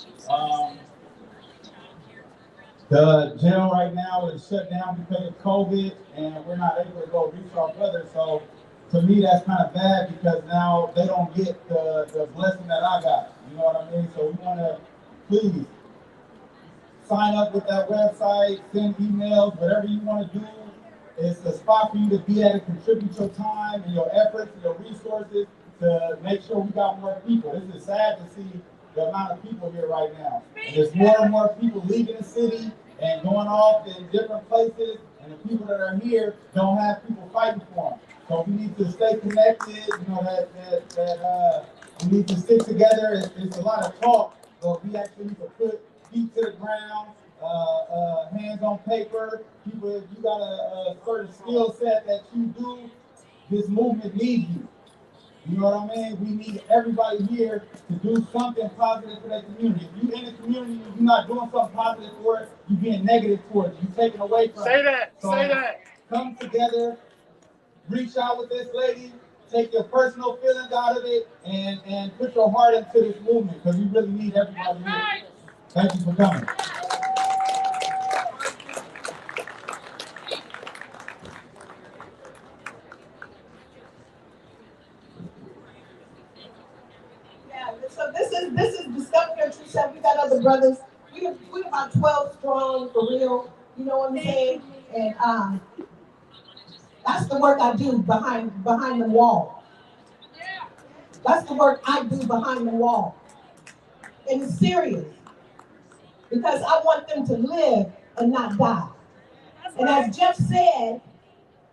The jail right now is shut down because of COVID, and we're not able to go reach our brothers. So to me, that's kind of bad because now they don't get the blessing that I got. You know what I mean? So we want to please sign up with that website, send emails, whatever you want to do. It's a spot for you to be at and contribute your time and your efforts and your resources to make sure we got more people. This is sad to see the amount of people here right now. And there's more and more people leaving the city and going off in different places, and the people that are here don't have people fighting for them. So we need to stay connected, you know, we need to stick together. It's a lot of talk, but we actually need to put feet to the ground, hands on paper. People, if you got a certain skill set that you do, this movement needs you. You know what I mean? We need everybody here to do something positive for that community. If you're in the community and you're not doing something positive for it, you're being negative towards it. You're taking away from it. Say that. So Say that. come together, reach out with this lady, take your personal feelings out of it, and put your heart into this movement because we really need everybody here. Thank you for coming. So this is Discover Your True Self. We got other brothers. We're about 12 strong for real. You know what I'm saying? And that's the work I do behind the wall. That's the work I do behind the wall. And it's serious. Because I want them to live and not die. And as Jeff said,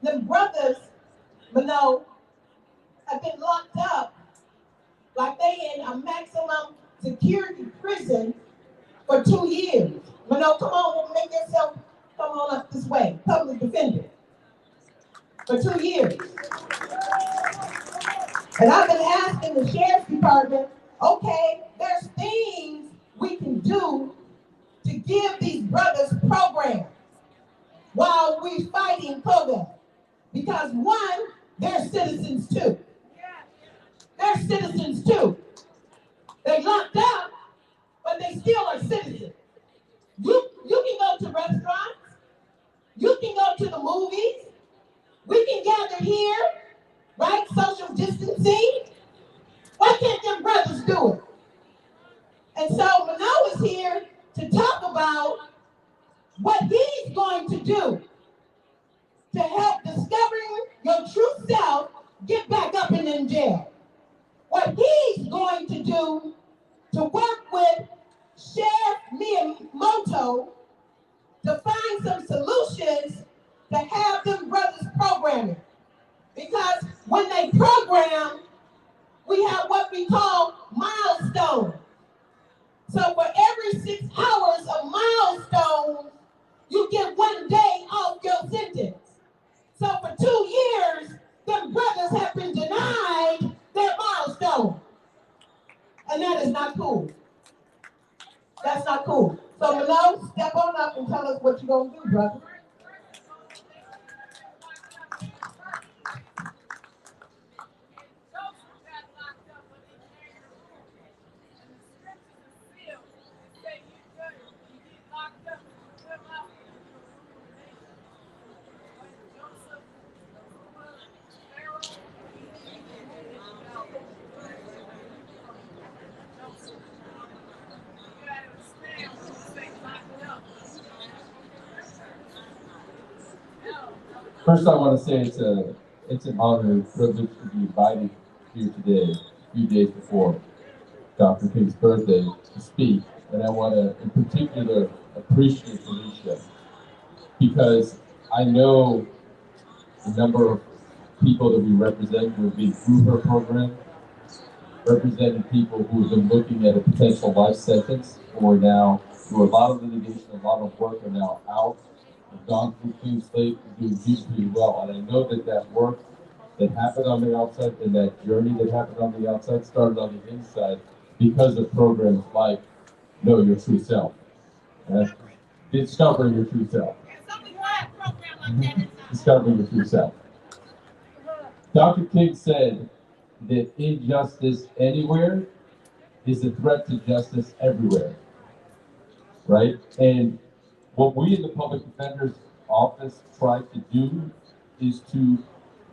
the brothers, have been locked up like they in a maximum security prison for 2 years. Come on, make yourself come on up this way. Public defender. For 2 years. And I've been asking the sheriff's department, okay, there's things we can do to give these brothers programs while we're fighting COVID. Because one, they're citizens too. They're citizens too. They're locked up, but they still are citizens. You can go to restaurants. You can go to the movies. We can gather here, right? Social distancing. Why can't them brothers do it? And so Mano is here to talk about what he's going to do to help discovering your true self get back up and in jail. What he's going to do to work with Sheriff Miyamoto to find some solutions to have them brothers programming. Because when they program, we have what we call milestones. So for every 6 hours of milestones, you get 1 day off your sentence. So for 2 years, them brothers have been denied their milestone. And that is not cool. That's not cool. So Mano, step on up and tell us what you're going to do, brother. First, I want to say it's an honor and privilege to be invited here today, a few days before Dr. King's birthday, to speak. And I want to, in particular, appreciate Phelicia, because I know the number of people that we represent who have been through her program, representing people who have been looking at a potential life sentence, or now through a lot of litigation, a lot of work, are now out. I've gone through clean slate and doing beautifully well. And I know that work that happened on the outside and that journey that happened on the outside started on the inside because of programs like Know Your True Self. Discovering Your True Self. Discovering Your True Self. Dr. King said that injustice anywhere is a threat to justice everywhere. Right? And What we in the public defender's office try to do is to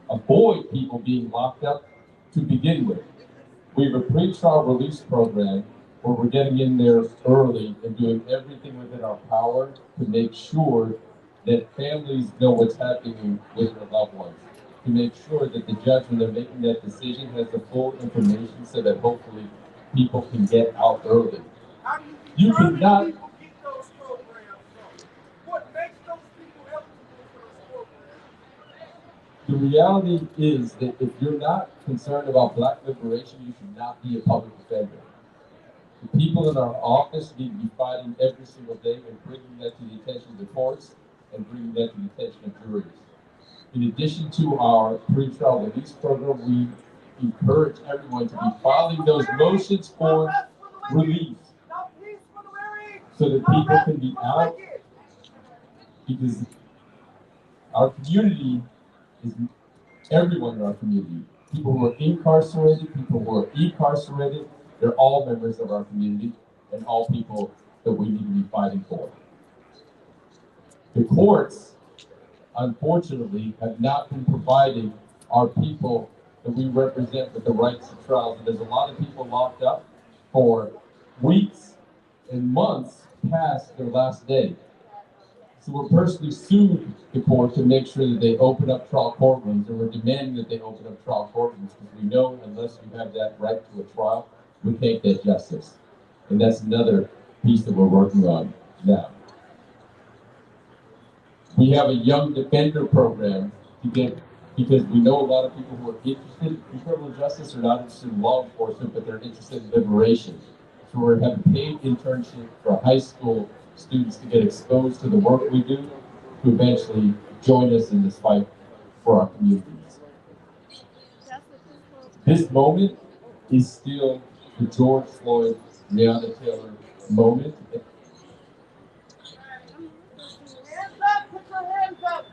avoid people being locked up to begin with. We have a pre-trial release program where we're getting in there early and doing everything within our power to make sure that families know what's happening with their loved ones, to make sure that the judge, when they're making that decision, has the full information so that hopefully people can get out early. You cannot. The reality is that if you're not concerned about Black liberation, you should not be a public defender. The people in our office need to be fighting every single day and bringing that to the attention of the courts and bringing that to the attention of juries. In addition to our pre-trial release program, we encourage everyone to be filing those motions for release so that people can be out, because our community is everyone in our community. People who are incarcerated, people who are incarcerated, they're all members of our community and all people that we need to be fighting for. The courts, unfortunately, have not been providing our people that we represent with the rights to trials. And there's a lot of people locked up for weeks and months past their last day. So we're personally sued the court to make sure that they open up trial courtrooms, and we're demanding that they open up trial courtrooms because we know unless you have that right to a trial, we can't get justice. And that's another piece that we're working on now. We have a young defender program to get, because we know a lot of people who are interested in criminal justice are not interested in law enforcement, but they're interested in liberation. So we're having a paid internship for high school students to get exposed to the work we do, to eventually join us in this fight for our communities. This moment is still the George Floyd, Breonna Taylor moment. Hands up, put your hands up.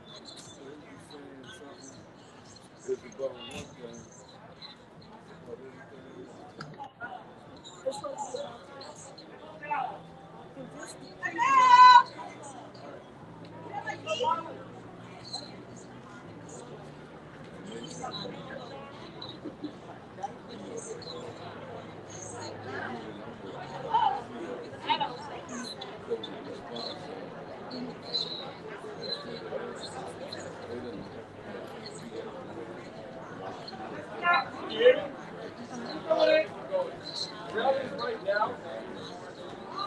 Right now,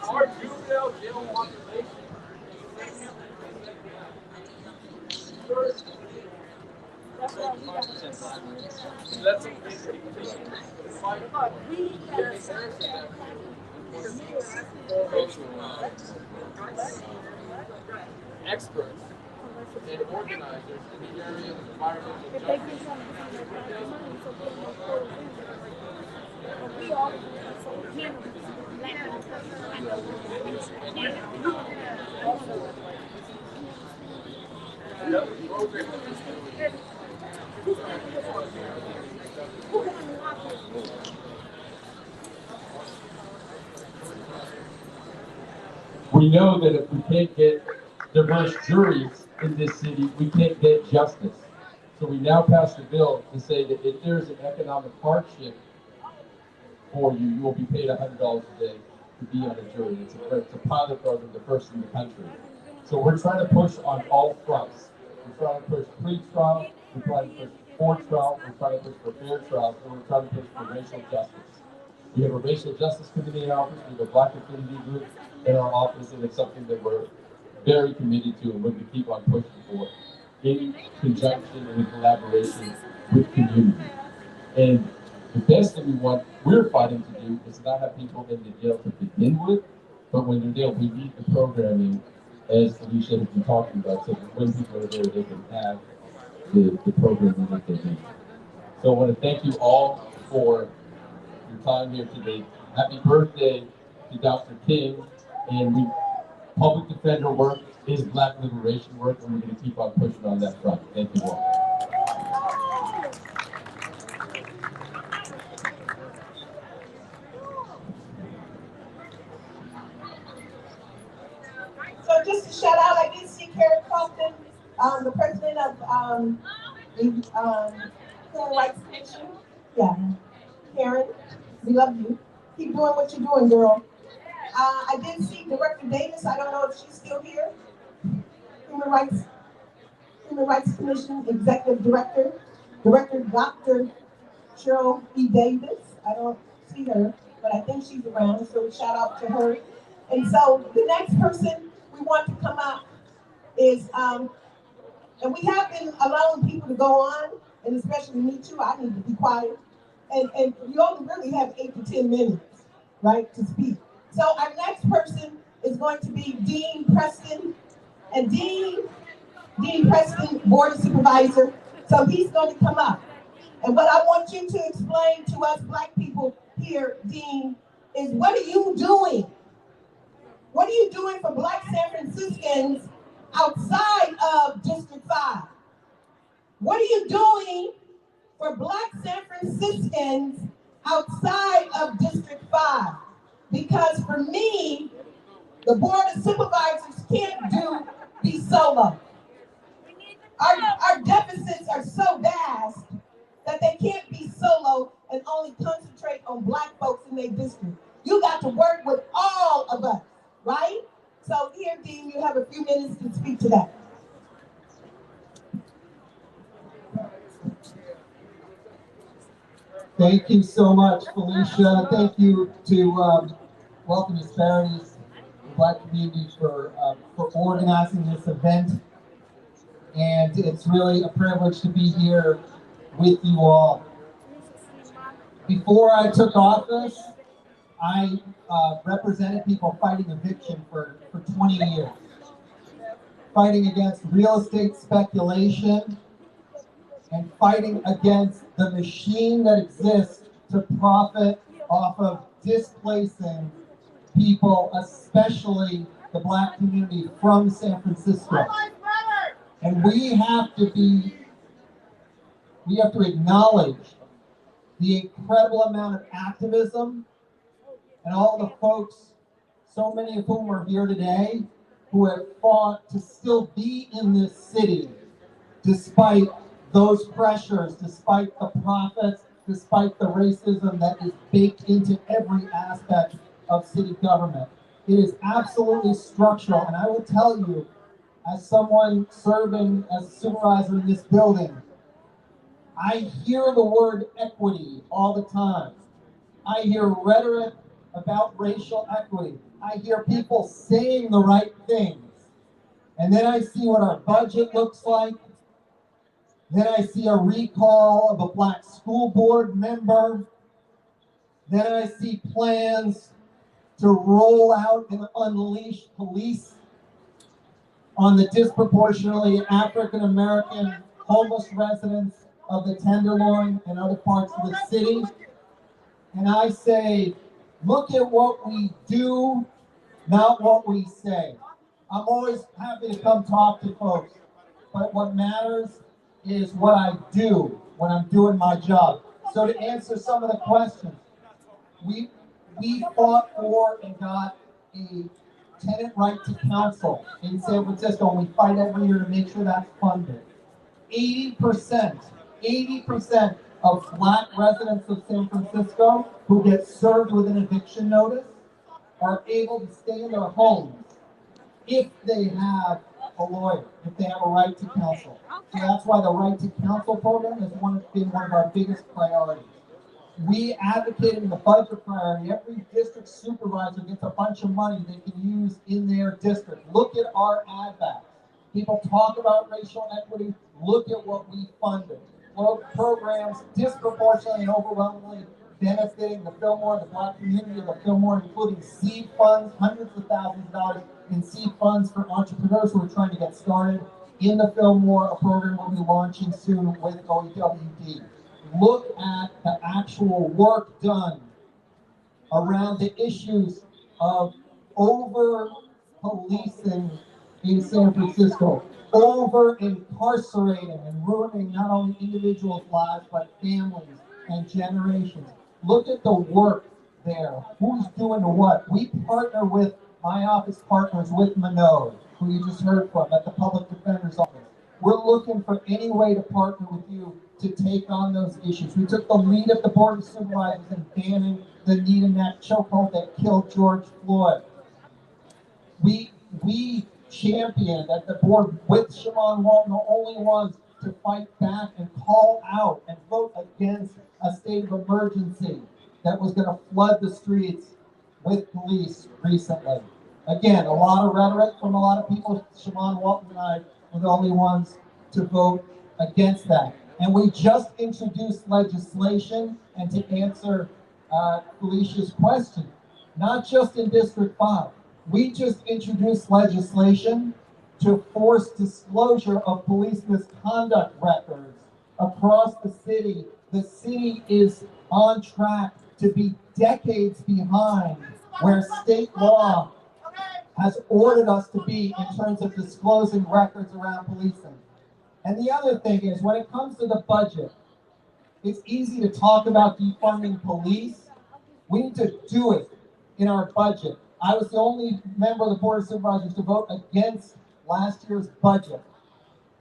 our juvenile jail population that's experts and organizers in the area of environmental justice. We know that if we can't get diverse juries in this city, we can't get justice. So we now passed a bill to say that if there's an economic hardship for you, you will be paid $100 a day to be on a jury. It's a pilot program, the first in the country. So we're trying to push on all fronts. We're trying to push pre-trial, we're trying to push for trial, we're trying to push for fair trial, and we're trying to push for racial justice. We have a racial justice committee in our office, we have a Black affinity group in our office, and it's something that we're very committed to and we're going to keep on pushing for in conjunction and in collaboration with community. And the best thing we're fighting to do is not have people in the jail to begin with, but when they're there, we need the programming, as Phelicia has been talking about, so that when people are there, they can have the programming that they need. So I want to thank you all for your time here today. Happy birthday to Dr. King. And public defender work is Black liberation work, and we're going to keep on pushing on that front. Thank you all. So just to shout the president of the Human Rights Commission. Yeah, Karen, we love you. Keep doing what you're doing, girl. I did see Director Davis. I don't know if she's still here. Human Rights Commission Executive Director, Director Dr. Cheryl E. Davis. I don't see her, but I think she's around, so shout out to her. And so the next person we want to come up is, and we have been allowing people to go on, and especially me too, I need to be quiet. And you only really have 8 to 10 minutes, right, to speak. So our next person is going to be Dean Preston, and Dean Preston, Board of Supervisor. So he's going to come up. And what I want you to explain to us Black people here, Dean, is what are you doing? What are you doing for Black San Franciscans outside of District 5? What are you doing for Black San Franciscans outside of District 5? Because for me, the Board of Supervisors can't be solo. Our deficits are so vast that they can't be solo and only concentrate on Black folks in their district. You got to work with all of us, right? So here, Dean, you have a few minutes to speak to that. Thank you so much, Phelicia. Thank you to Welcome Disparities, the Black community, for organizing this event. And it's really a privilege to be here with you all. Before I took office, I represented people fighting eviction for 20 years, fighting against real estate speculation, and fighting against the machine that exists to profit off of displacing people, especially the Black community, from San Francisco. And we have to acknowledge the incredible amount of activism and all the folks, so many of whom are here today, who have fought to still be in this city despite those pressures, despite the profits, despite the racism that is baked into every aspect of city government. It is absolutely structural, and I will tell you, as someone serving as a supervisor in this building, I hear the word equity all the time. I hear rhetoric about racial equity. I hear people saying the right things. And then I see what our budget looks like. Then I see a recall of a Black school board member. Then I see plans to roll out and unleash police on the disproportionately African American homeless residents of the Tenderloin and other parts of the city. And I say, look at what we do, not what we say. I'm always happy to come talk to folks, but what matters is what I do when I'm doing my job. So to answer some of the questions, we fought for and got a tenant right to counsel in San Francisco, and we fight every year to make sure that's funded. 80% of Black residents of San Francisco who get served with an eviction notice are able to stay in their homes if they have a lawyer, if they have a right to counsel. So that's why the right to counsel program has been one of our biggest priorities. We advocated in the budget priority, every district supervisor gets a bunch of money they can use in their district. Look at our ad backs. People talk about racial equity, look at what we funded. Well, programs disproportionately and overwhelmingly benefiting the Fillmore, the Black community of the Fillmore, including seed funds, hundreds of thousands of dollars in seed funds for entrepreneurs who are trying to get started in the Fillmore, a program we'll be launching soon with OEWD. Look at the actual work done around the issues of over-policing in San Francisco, over-incarcerating and ruining not only individuals' lives, but families and generations. Look at the work there. Who's doing what? We partner with, my office partners with Minot, who you just heard from at the Public Defender's Office. We're looking for any way to partner with you to take on those issues. We took the lead at the Board of Supervisors in banning the knee and neck chokehold that killed George Floyd. We championed at the board with Siobhan Walton, the only ones to fight back and call out and vote against a state of emergency that was going to flood the streets with police recently. Again, a lot of rhetoric from a lot of people. Siobhan Walton and I were the only ones to vote against that. And we just introduced legislation, and to answer Felicia's question, not just in District 5. We just introduced legislation to force disclosure of police misconduct records across the city. The city is on track to be decades behind where state law has ordered us to be in terms of disclosing records around policing. And the other thing is, when it comes to the budget, it's easy to talk about defunding police. We need to do it in our budget. I was the only member of the Board of Supervisors to vote against last year's budget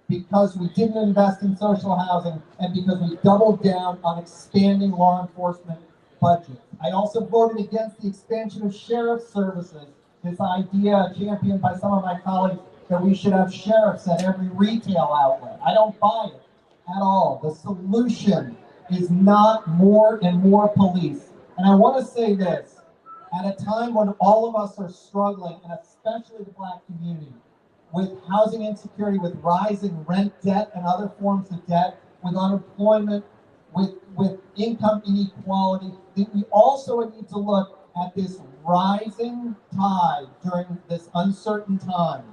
because we didn't invest in social housing and because we doubled down on expanding law enforcement budget. I also voted against the expansion of sheriff's services, this idea championed by some of my colleagues that we should have sheriffs at every retail outlet. I don't buy it at all. The solution is not more and more police. And I want to say this. At a time when all of us are struggling, and especially the Black community, with housing insecurity, with rising rent debt and other forms of debt, with unemployment, with income inequality, we also need to look at this rising tide during this uncertain time.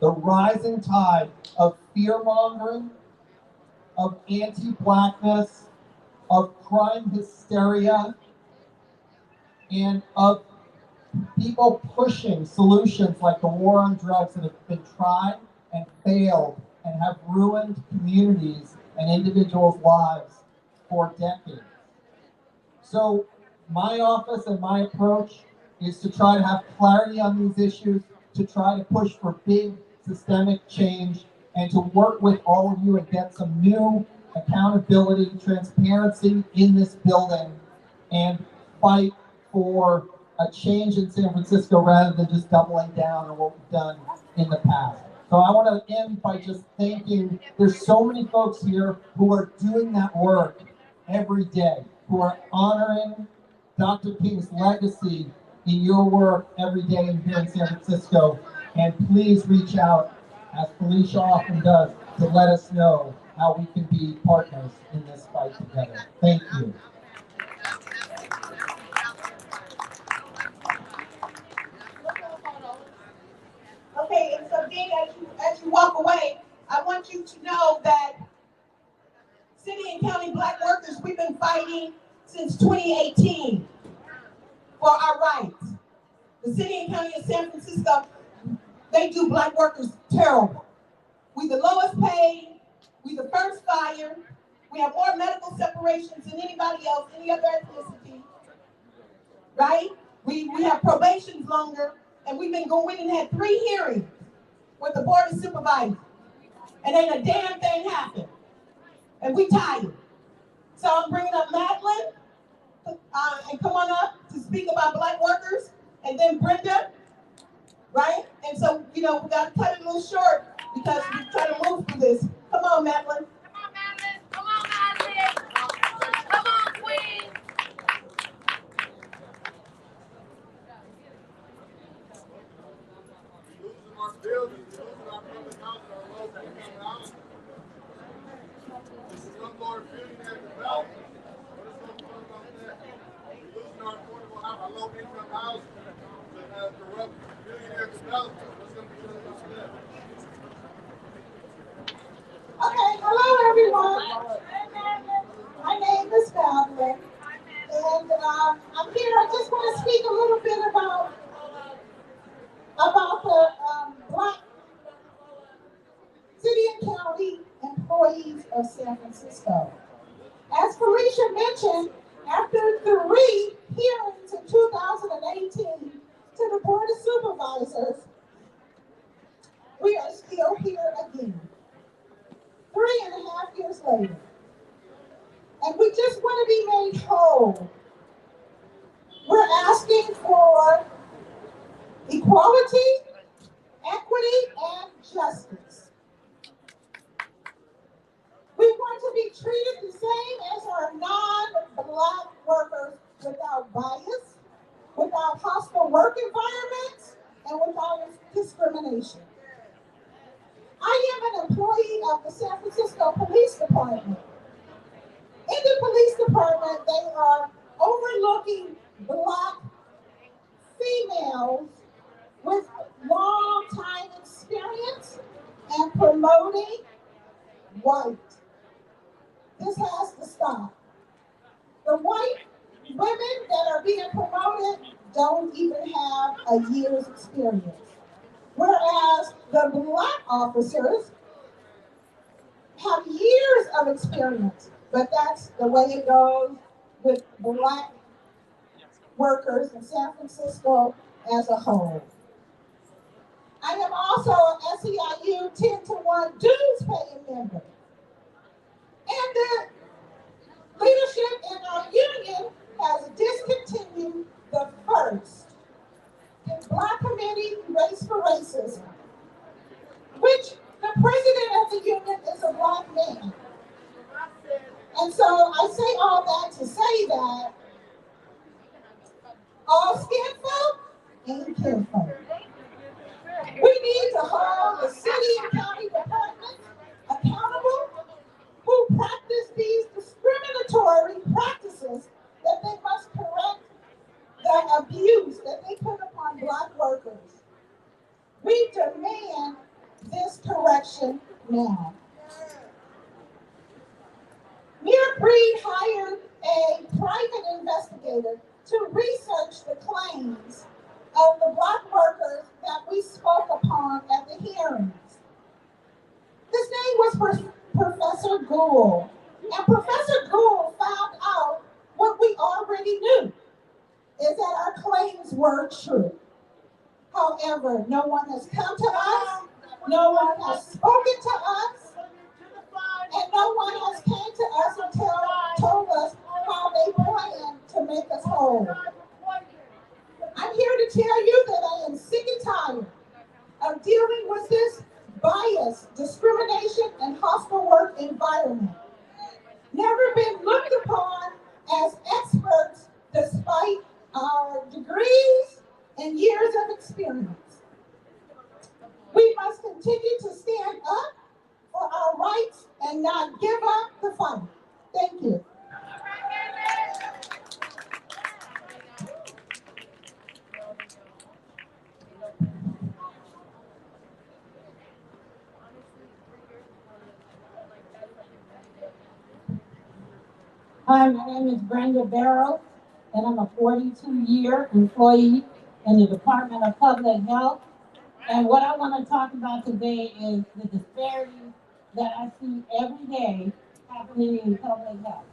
The rising tide of fear-mongering, of anti-Blackness, of crime hysteria, and of people pushing solutions like the war on drugs that have been tried and failed and have ruined communities and individuals' lives for decades. So my office and my approach is to try to have clarity on these issues, to try to push for big systemic change, and to work with all of you and get some new accountability, transparency in this building, and fight for a change in San Francisco rather than just doubling down on what we've done in the past. So I want to end by just thanking, there's so many folks here who are doing that work every day, who are honoring Dr. King's legacy in your work every day here in San Francisco. And please reach out, as Phelicia often does, to let us know how we can be partners in this fight together. Thank you. Okay, and so then as you walk away, I want you to know that city and county Black workers, we've been fighting since 2018 for our rights. The city and county of San Francisco, they do Black workers terrible. We the lowest paid, we the first fired, we have more medical separations than anybody else, any other ethnicity, right? We have probations longer, and we've been going and had 3 hearings with the Board of Supervisors, and ain't a damn thing happened. And we tired. So I'm bringing up Madeline, and come on up to speak about Black workers, and then Brenda, right? And so, we got to cut it a little short because we're trying to move through this. Come on, Madeline. Come on, Madeline. Come on, Madeline. Come on, Queen. Okay, hello everyone. My name is Madeline, and I'm here. I just want to speak a little bit about the Black city and county employees of San Francisco. As Phelicia mentioned, after 3 hearings in 2018 to the Board of Supervisors, we are still here again. 3.5 years later. And we just want to be made whole. We're asking for equality, equity, and justice. We want to be treated the same as our non-Black workers without bias, without hostile work environments, and without discrimination. I am an employee of the San Francisco Police Department. In the police department, they are overlooking Black females with long time experience and promoting white. This has to stop. The white women that are being promoted don't even have a year's experience. Whereas the Black officers have years of experience, but that's the way it goes with Black workers in San Francisco as a whole. I am also an SEIU 10-to-1 dues paying member. And the leadership in our union has discontinued the first Black Committee Race for Racism, which the president of the union is a Black man. And so I say all that to say that all skin folk ain't kin folk. We need to hold the city and county departments accountable who practice these discriminatory practices, that they must correct the abuse that they put upon Black workers. We demand this correction now. Muir Breed hired a private investigator to research the claims of the Black workers that we spoke upon at the hearings. His name was Professor Gould. And Professor Gould found out what we already knew, is that our claims were true. However, no one has come to us, no one has spoken to us, and no one has came to us and told us how they plan to make us whole. I'm here to tell you that I am sick and tired of dealing with this bias, discrimination, and hostile work environment. Never been looked upon as experts despite our degrees and years of experience. We must continue to stand up for our rights and not give up the fight. Thank you. Hi, my name is Brenda Barrow, and I'm a 42-year employee in the Department of Public Health. And what I want to talk about today is the disparities that I see every day happening in public health.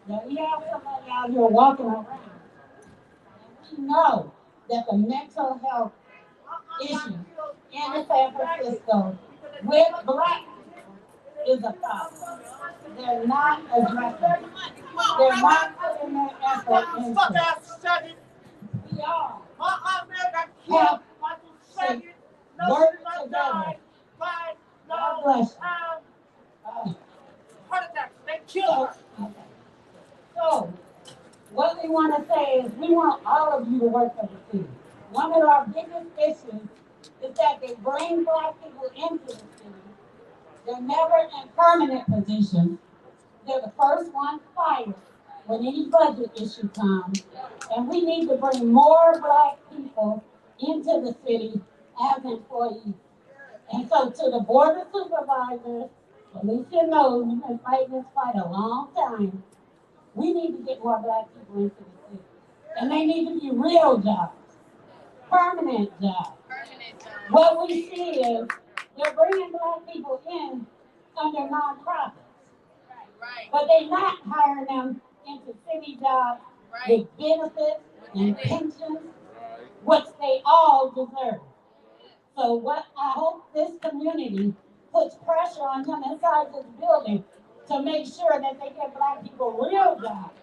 Now, we have somebody out here walking around, and we know that the mental health issue in San Francisco with Black is a problem. They're not addressing it. They're not putting their effort into it. We all have to work together. God bless you. So, what we want to say is we want all of you to work for the city. One of our biggest issues is that they bring Black people into the city. They're never in permanent positions. They're the first ones fired when any budget issue comes. And we need to bring more Black people into the city as employees. And so to the Board of Supervisors, Phelicia knows we've been fighting this fight a long time. We need to get more Black people into the city. And they need to be real jobs, permanent jobs. What we see is they're bringing Black people in under nonprofits. But they're not hiring them into city jobs with benefits and pensions, which they all deserve. So what I hope this community puts pressure on him inside this building to make sure that they get Black people real jobs,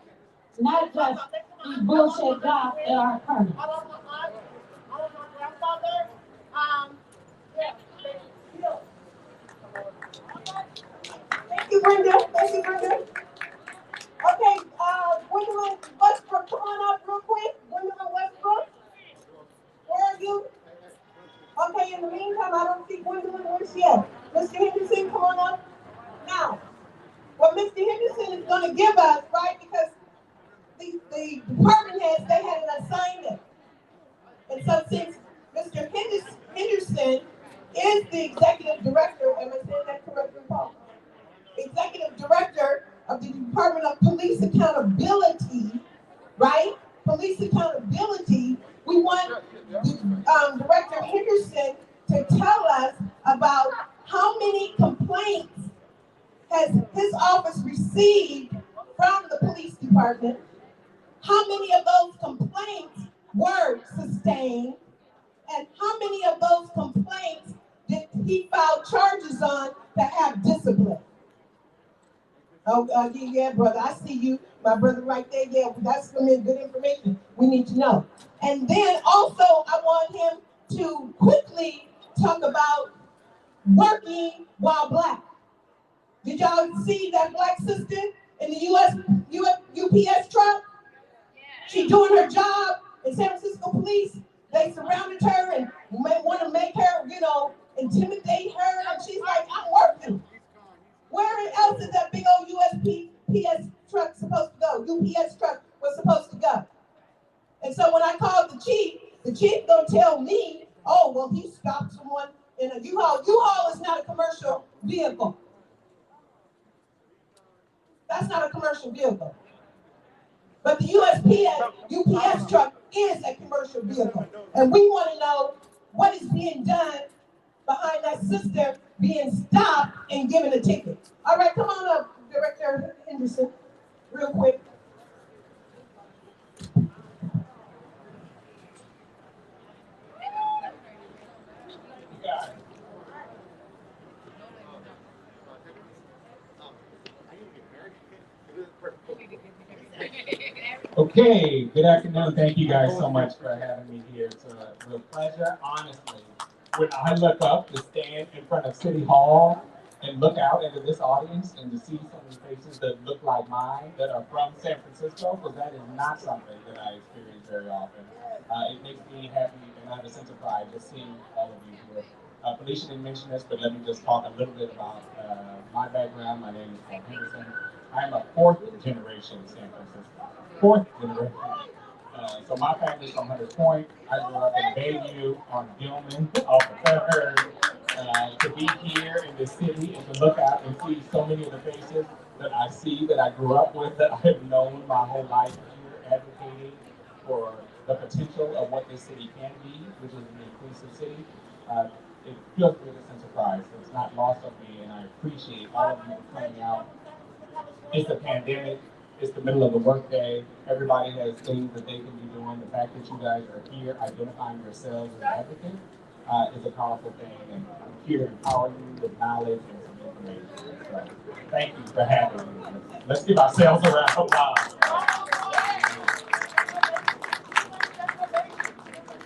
not just these bullshit jobs that aren't permanent. Thank you, Brenda. Thank you, Brenda. Okay, Gwendolyn Westbrook, come on up real quick. Gwendolyn Westbrook, where are you? Okay, in the meantime, I don't see Gwendolyn. Where's she at? Mr. Henderson, come on up. Now, what Mr. Henderson is going to give us, right, because the department heads, they had an assignment. And so since Mr. Henderson is the executive director, am I saying that correctly, Paul? Executive director of the Department of Police Accountability, right? Police accountability. We want Director Henderson to tell us about how many complaints has his office received from the police department, how many of those complaints were sustained, and how many of those complaints did he file charges on to have discipline? Oh, yeah, brother, I see you. My brother right there, yeah, that's some good information we need to know. And then also, I want him to quickly talk about working while Black. Did y'all see that Black sister in the UPS truck? She doing her job in San Francisco police. They surrounded her and want to make her, intimidate her. And she's like, I'm working. Where else is that big old USPS truck supposed to go? UPS truck was supposed to go. And so when I called the chief gonna tell me, oh, well, he stopped someone in a U-Haul. U-Haul is not a commercial vehicle. That's not a commercial vehicle. But the UPS truck is a commercial vehicle. And we want to know what is being done behind that sister being stopped and given a ticket. All right, come on up, Director Henderson, real quick. Okay, good afternoon. Thank you guys so much for having me here. It's a real pleasure. Honestly, when I look up to stand in front of City Hall and look out into this audience and to see so many faces that look like mine that are from San Francisco, because that is not something that I experience very often. It makes me happy and I have a sense of pride just seeing all of you here. Phelicia didn't mention this, but let me just talk a little bit about my background. My name is Polk St. I'm a fourth generation San Francisco. Fourth generation. So my family's from Hunters Point. I grew up in Bayview on Gilman, off the Third. To be here in this city and to look out and see so many of the faces that I see, that I grew up with, that I have known my whole life here, advocating for the potential of what this city can be, which is an inclusive city. It fills me with a sense of pride. So it's not lost on me, and I appreciate all of you coming out. It's a pandemic. It's the middle of the workday. Everybody has things that they can be doing. The fact that you guys are here identifying yourselves as advocates is a powerful thing. And I'm here to empower you with knowledge and some information. So thank you for having me. Let's give ourselves a round of applause.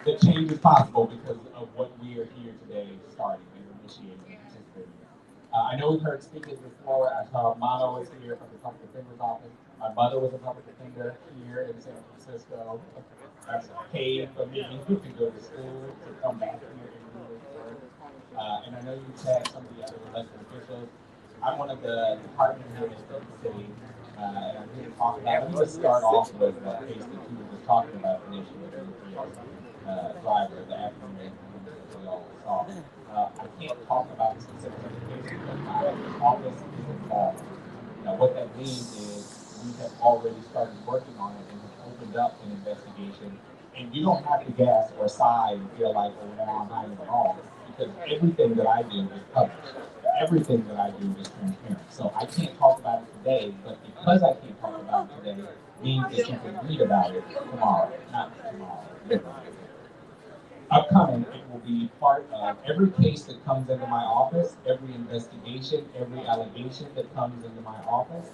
The change is possible because of what we are here today starting and initiating and participating. I know we've heard speakers before. I saw Mono is here from the Public Defender's Office. My mother was a public defender here in San Francisco. That's a paid for me to go to school, to come back here and do this work. And I know you've had some of the other elected officials. I'm one of the department heads of the city, and I'm here to talk about, let me just start off with the case that you were just talking about initially, the driver, the African American that we all saw. I can't talk about the specific case because my office is involved. Now, what that means is we have already started working on it and have opened up an investigation. And you don't have to gasp or sigh and feel like, oh, now I'm hiding the ball. Because everything that I do is published. Everything that I do is transparent. So I can't talk about it today, but because I can't talk about it today, means that you can read about it tomorrow, not tomorrow. Upcoming, it will be part of every case that comes into my office, every investigation, every allegation that comes into my office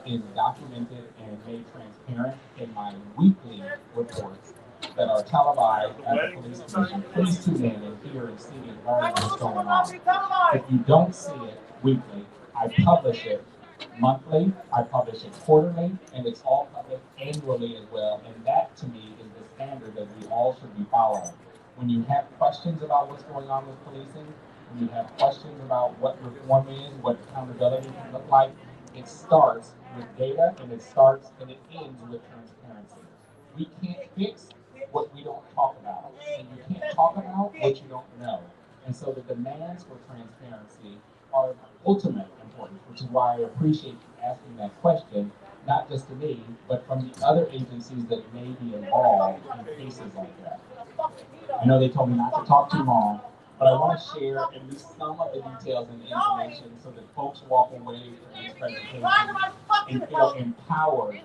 is documented and made transparent in my weekly reports that are televised at the police commission. Please tune in and hear and see and learn what's going on. If you don't see it weekly, I publish it monthly, I publish it quarterly, and it's all published annually as well. And that, to me, is the standard that we all should be following. When you have questions about what's going on with policing, when you have questions about what reform is, what accountability can look like, it starts with data, and it starts and it ends with transparency. We can't fix what we don't talk about, and you can't talk about what you don't know. And so the demands for transparency are of ultimate importance, which is why I appreciate you asking that question, not just to me, but from the other agencies that may be involved in cases like that. I know they told me not to talk too long, but I want to share at least some of the details and the information so that folks walk away from this presentation and feel empowered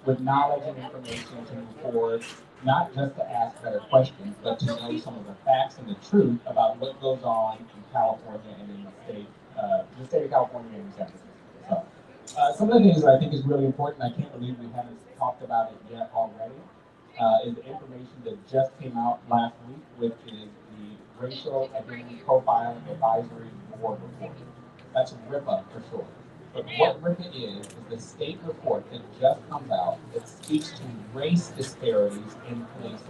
with knowledge and information to move forward, not just to ask better questions, but to know some of the facts and the truth about what goes on in California and in the state of California and in San Francisco. So, some of the things that I think is really important, I can't believe we haven't talked about it yet already, is the information that just came out last week, which is the Racial Identity Profile Advisory Board report. That's RIPA for short. But what RIPA is the state report that just comes out that speaks to race disparities in policing.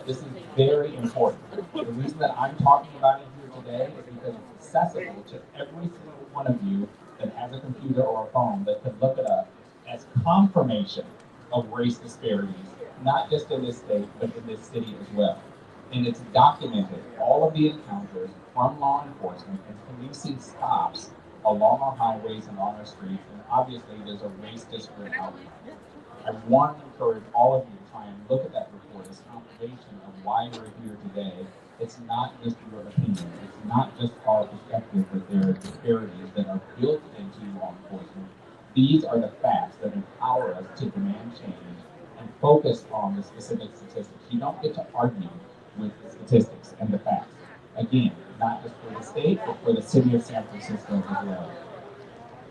This is very important. The reason that I'm talking about it here today is because it's accessible to every single one of you that has a computer or a phone that can look it up as confirmation of race disparities, not just in this state, but in this city as well. And it's documented, all of the encounters from law enforcement and policing stops along our highways and on our streets, and obviously there's a race disparate outcome. I want to encourage all of you to try and look at that report as confirmation of why we're here today. It's not just your opinion, it's not just our perspective that there are disparities that are built into law enforcement. These are the facts that empower us to demand change and focus on the specific statistics. You don't get to argue with the statistics and the facts. Again, not just for the state, but for the city of San Francisco as well.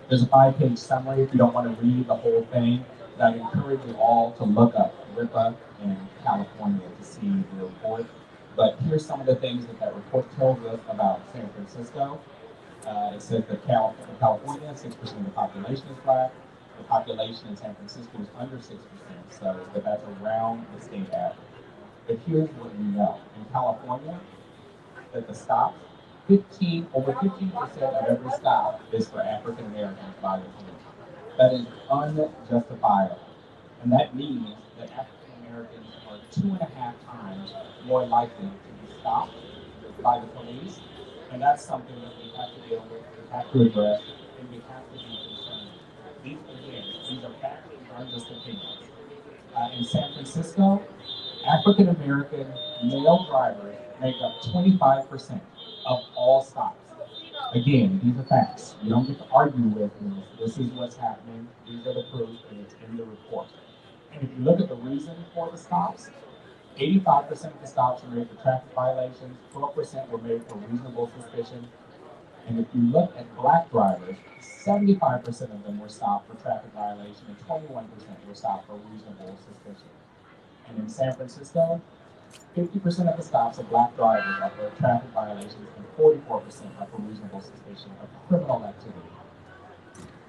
There's a 5-page summary if you don't want to read the whole thing, but I encourage you all to look up RIPA in California to see the report. But here's some of the things that report tells us about San Francisco. It says that in California, 6% of the population is Black. The population in San Francisco is under 6%, so that's around the state average. But here's what we know. In California, that the stops, over 15% of every stop is for African Americans by the police. That is unjustifiable. And that means that African Americans are 2.5 times more likely to be stopped by the police. And that's something that we have to deal with, we have to address, and we have to be concerned. These are facts, aren't just opinions. In San Francisco, African American male drivers make up 25% of all stops. Again, these are facts. You don't get to argue with them. This is what's happening. These are the proofs, and it's in the report. And if you look at the reason for the stops, 85% of the stops were made for traffic violations, 12% were made for reasonable suspicion. And if you look at Black drivers, 75% of them were stopped for traffic violation, and 21% were stopped for reasonable suspicion. And in San Francisco, 50% of the stops of Black drivers are for traffic violations, and 44% are for reasonable suspicion of criminal activity.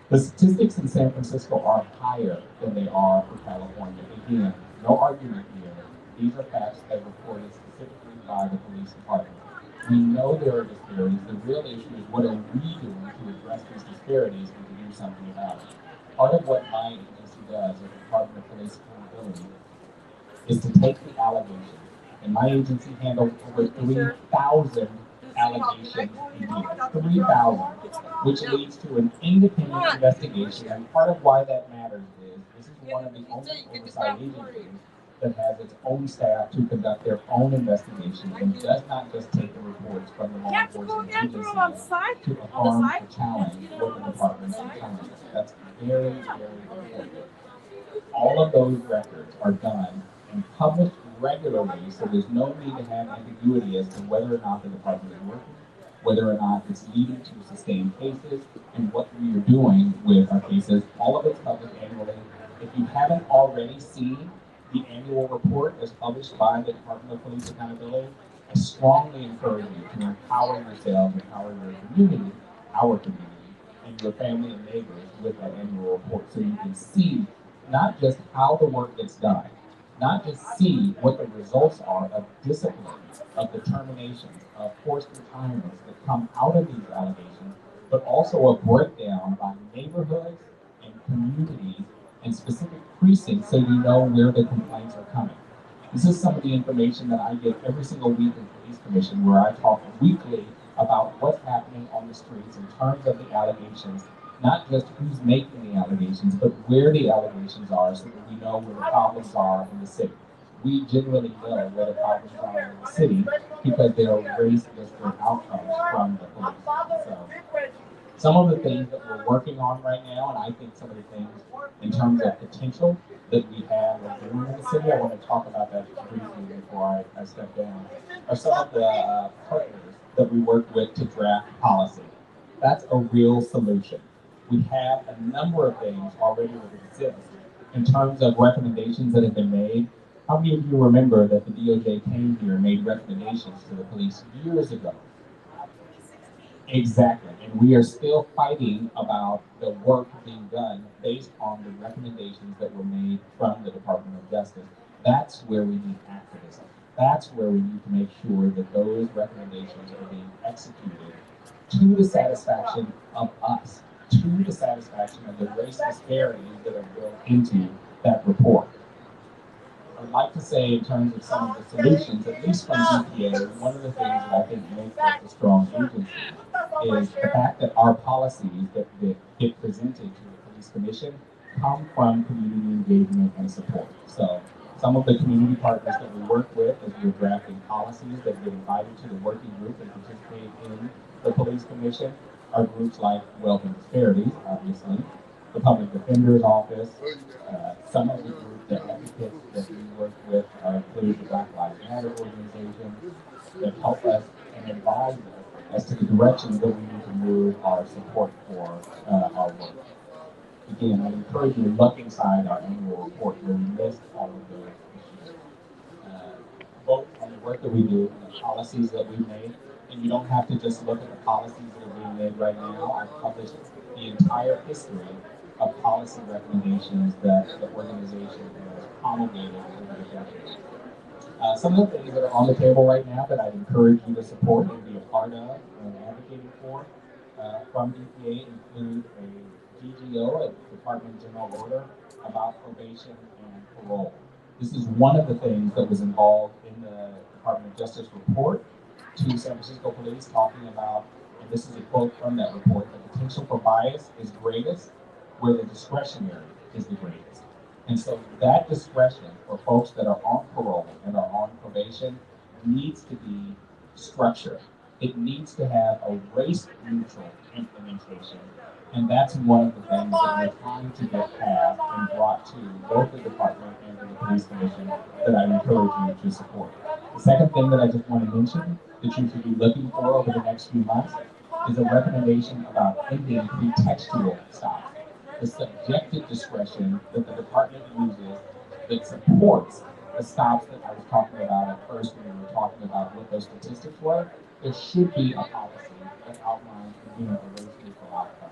The statistics in San Francisco are higher than they are for California. Again, no argument here. These are facts as reported specifically by the police department. We know there are disparities. The real issue is what are we doing to address these disparities and to do something about it. Part of what my agency does as the Department of Police Accountability is to take the allegations. And my agency handles over 3,000 allegations a year, 3,000, which leads to an independent investigation. And part of why that matters is this is one of the only oversight agencies that has its own staff to conduct their own investigation and does not just take the reports from the law enforcement agency to affirm or challenge what the department is telling us. That's very, very important. All of those records are done and published regularly so So there's no need to have ambiguity as to whether or not the department is working, whether or not it's leading to sustained cases, and what we are doing with our cases. All of it's published annually. If you haven't already seen the annual report as published by the Department of Police Accountability, I strongly encourage you to empower yourself, empower your community, our community, and your family and neighbors with that annual report so you can see not just how the work gets done, not just see what the results are of discipline, of determinations, of forced retirements that come out of these allegations, but also a breakdown by neighborhoods and communities and specific precincts so you know where the complaints are coming. This is some of the information that I get every single week in Police Commission, where I talk weekly about what's happening on the streets in terms of the allegations, not just who's making the allegations, but where the allegations are so that we know where the problems are in the city. We generally know where the problems are in the city because there are race-disparate outcomes from the police. So, some of the things that we're working on right now, and I think some of the things in terms of potential that we have or doing in the city, I want to talk about that briefly before I step down, are some of the partners that we work with to draft policy. That's a real solution. We have a number of things already that exist in terms of recommendations that have been made. How many of you remember that the DOJ came here and made recommendations to the police years ago? Exactly, and we are still fighting about the work being done based on the recommendations that were made from the Department of Justice. That's where we need activism. That's where we need to make sure that those recommendations are being executed to the satisfaction of us, to the satisfaction of the race disparities that are built into that report. I'd like to say in terms of some of the solutions, at least from EPA, one of the things that I think makes us a strong agency is the fact that our policies that get presented to the Police Commission come from community engagement and support. So some of the community partners that we work with as we're drafting policies that get invited to the working group and participate in the Police Commission are groups like Wealth and Disparities, obviously, the Public Defender's Office, some of the groups that advocates that we work with include the Black Lives Matter organization that help us and advise us as to the directions that we need to move our support for our work. Again, I encourage you to look inside our annual report where we list all of those issues, both on the work that we do and the policies that we've made. And you don't have to just look at the policies that are being made right now. I've published the entire history of policy recommendations that the organization has promulgated over the decades. Some of the things that are on the table right now that I'd encourage you to support and be a part of and advocating for from DPA include a DGO, a Department of General Order, about probation and parole. This is one of the things that was involved in the Department of Justice report to San Francisco Police, talking about, and this is a quote from that report, the potential for bias is greatest where the discretionary is the greatest. And so that discretion for folks that are on parole and are on probation needs to be structured. It needs to have a race-neutral implementation. And that's one of the things that we're trying to get passed and brought to both the department and to the Police Commission that I encourage you to support. The second thing that I just want to mention that you should be looking for over the next few months is a recommendation about ending pretextual stops. The subjective discretion that the department uses that supports the stops that I was talking about at first when we were talking about what those statistics were. There should be a policy that outlines again a race-neutral outcome.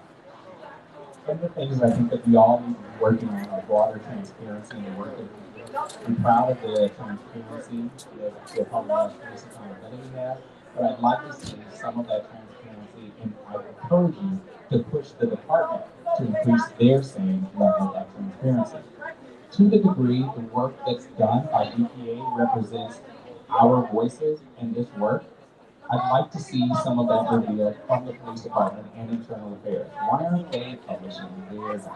Some of the things that I think that we all need to be working on are broader transparency and the work that we do. I'm proud of the transparency that the Public Police Accountability has, but I'd like to see some of that transparency, and I encourage you to push the department to increase their same level of transparency. To the degree the work that's done by EPA represents our voices in this work, I'd like to see some of that revealed from the police department and internal affairs. Why aren't they publishing their documents?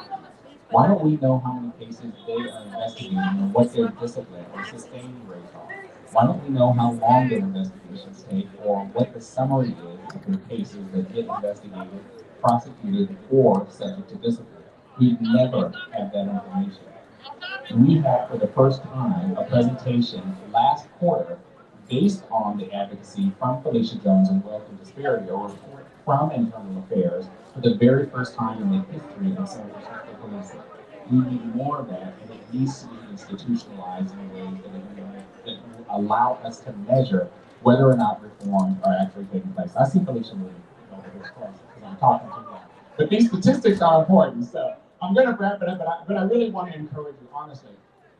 Why don't we know how many cases they are investigating and what their discipline or sustaining rates are? Why don't we know how long their investigations take or what the summary is of their cases that get investigated, prosecuted, or subject to discipline? We never have that information. We had for the first time a presentation last quarter based on the advocacy from Phelicia Jones and Wealth and Disparity, a report from Internal Affairs for the very first time in the history of San Francisco policing. We need more of that, and it needs to be institutionalized in ways that will allow us to measure whether or not reforms are actually taking place. I see Phelicia moving over this place because I'm talking to her. But these statistics are important, so I'm going to wrap it up, but I really want to encourage you, honestly.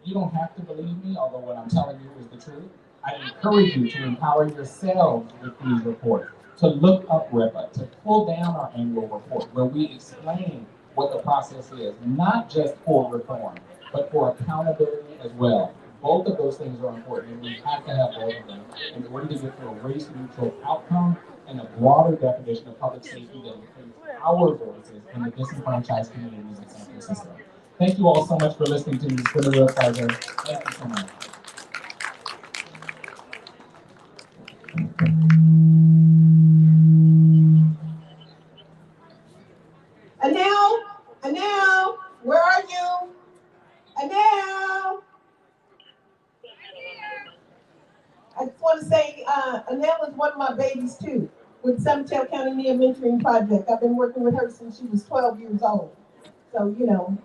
You don't have to believe me, although what I'm telling you is the truth. I encourage you to empower yourselves with these reports, to look up RIPA, to pull down our annual report where we explain what the process is, not just for reform, but for accountability as well. Both of those things are important, and we have to have both of them in order to get to a race-neutral outcome and a broader definition of public safety that includes our voices in the disenfranchised communities in San Francisco. Thank you all so much for listening to me. It's been a real pleasure. Thank you so much. Anel, where are you? Anel. I just want to say, Anel is one of my babies too, with Summertail County Near Mentoring Project. I've been working with her since she was 12 years old. So, you know,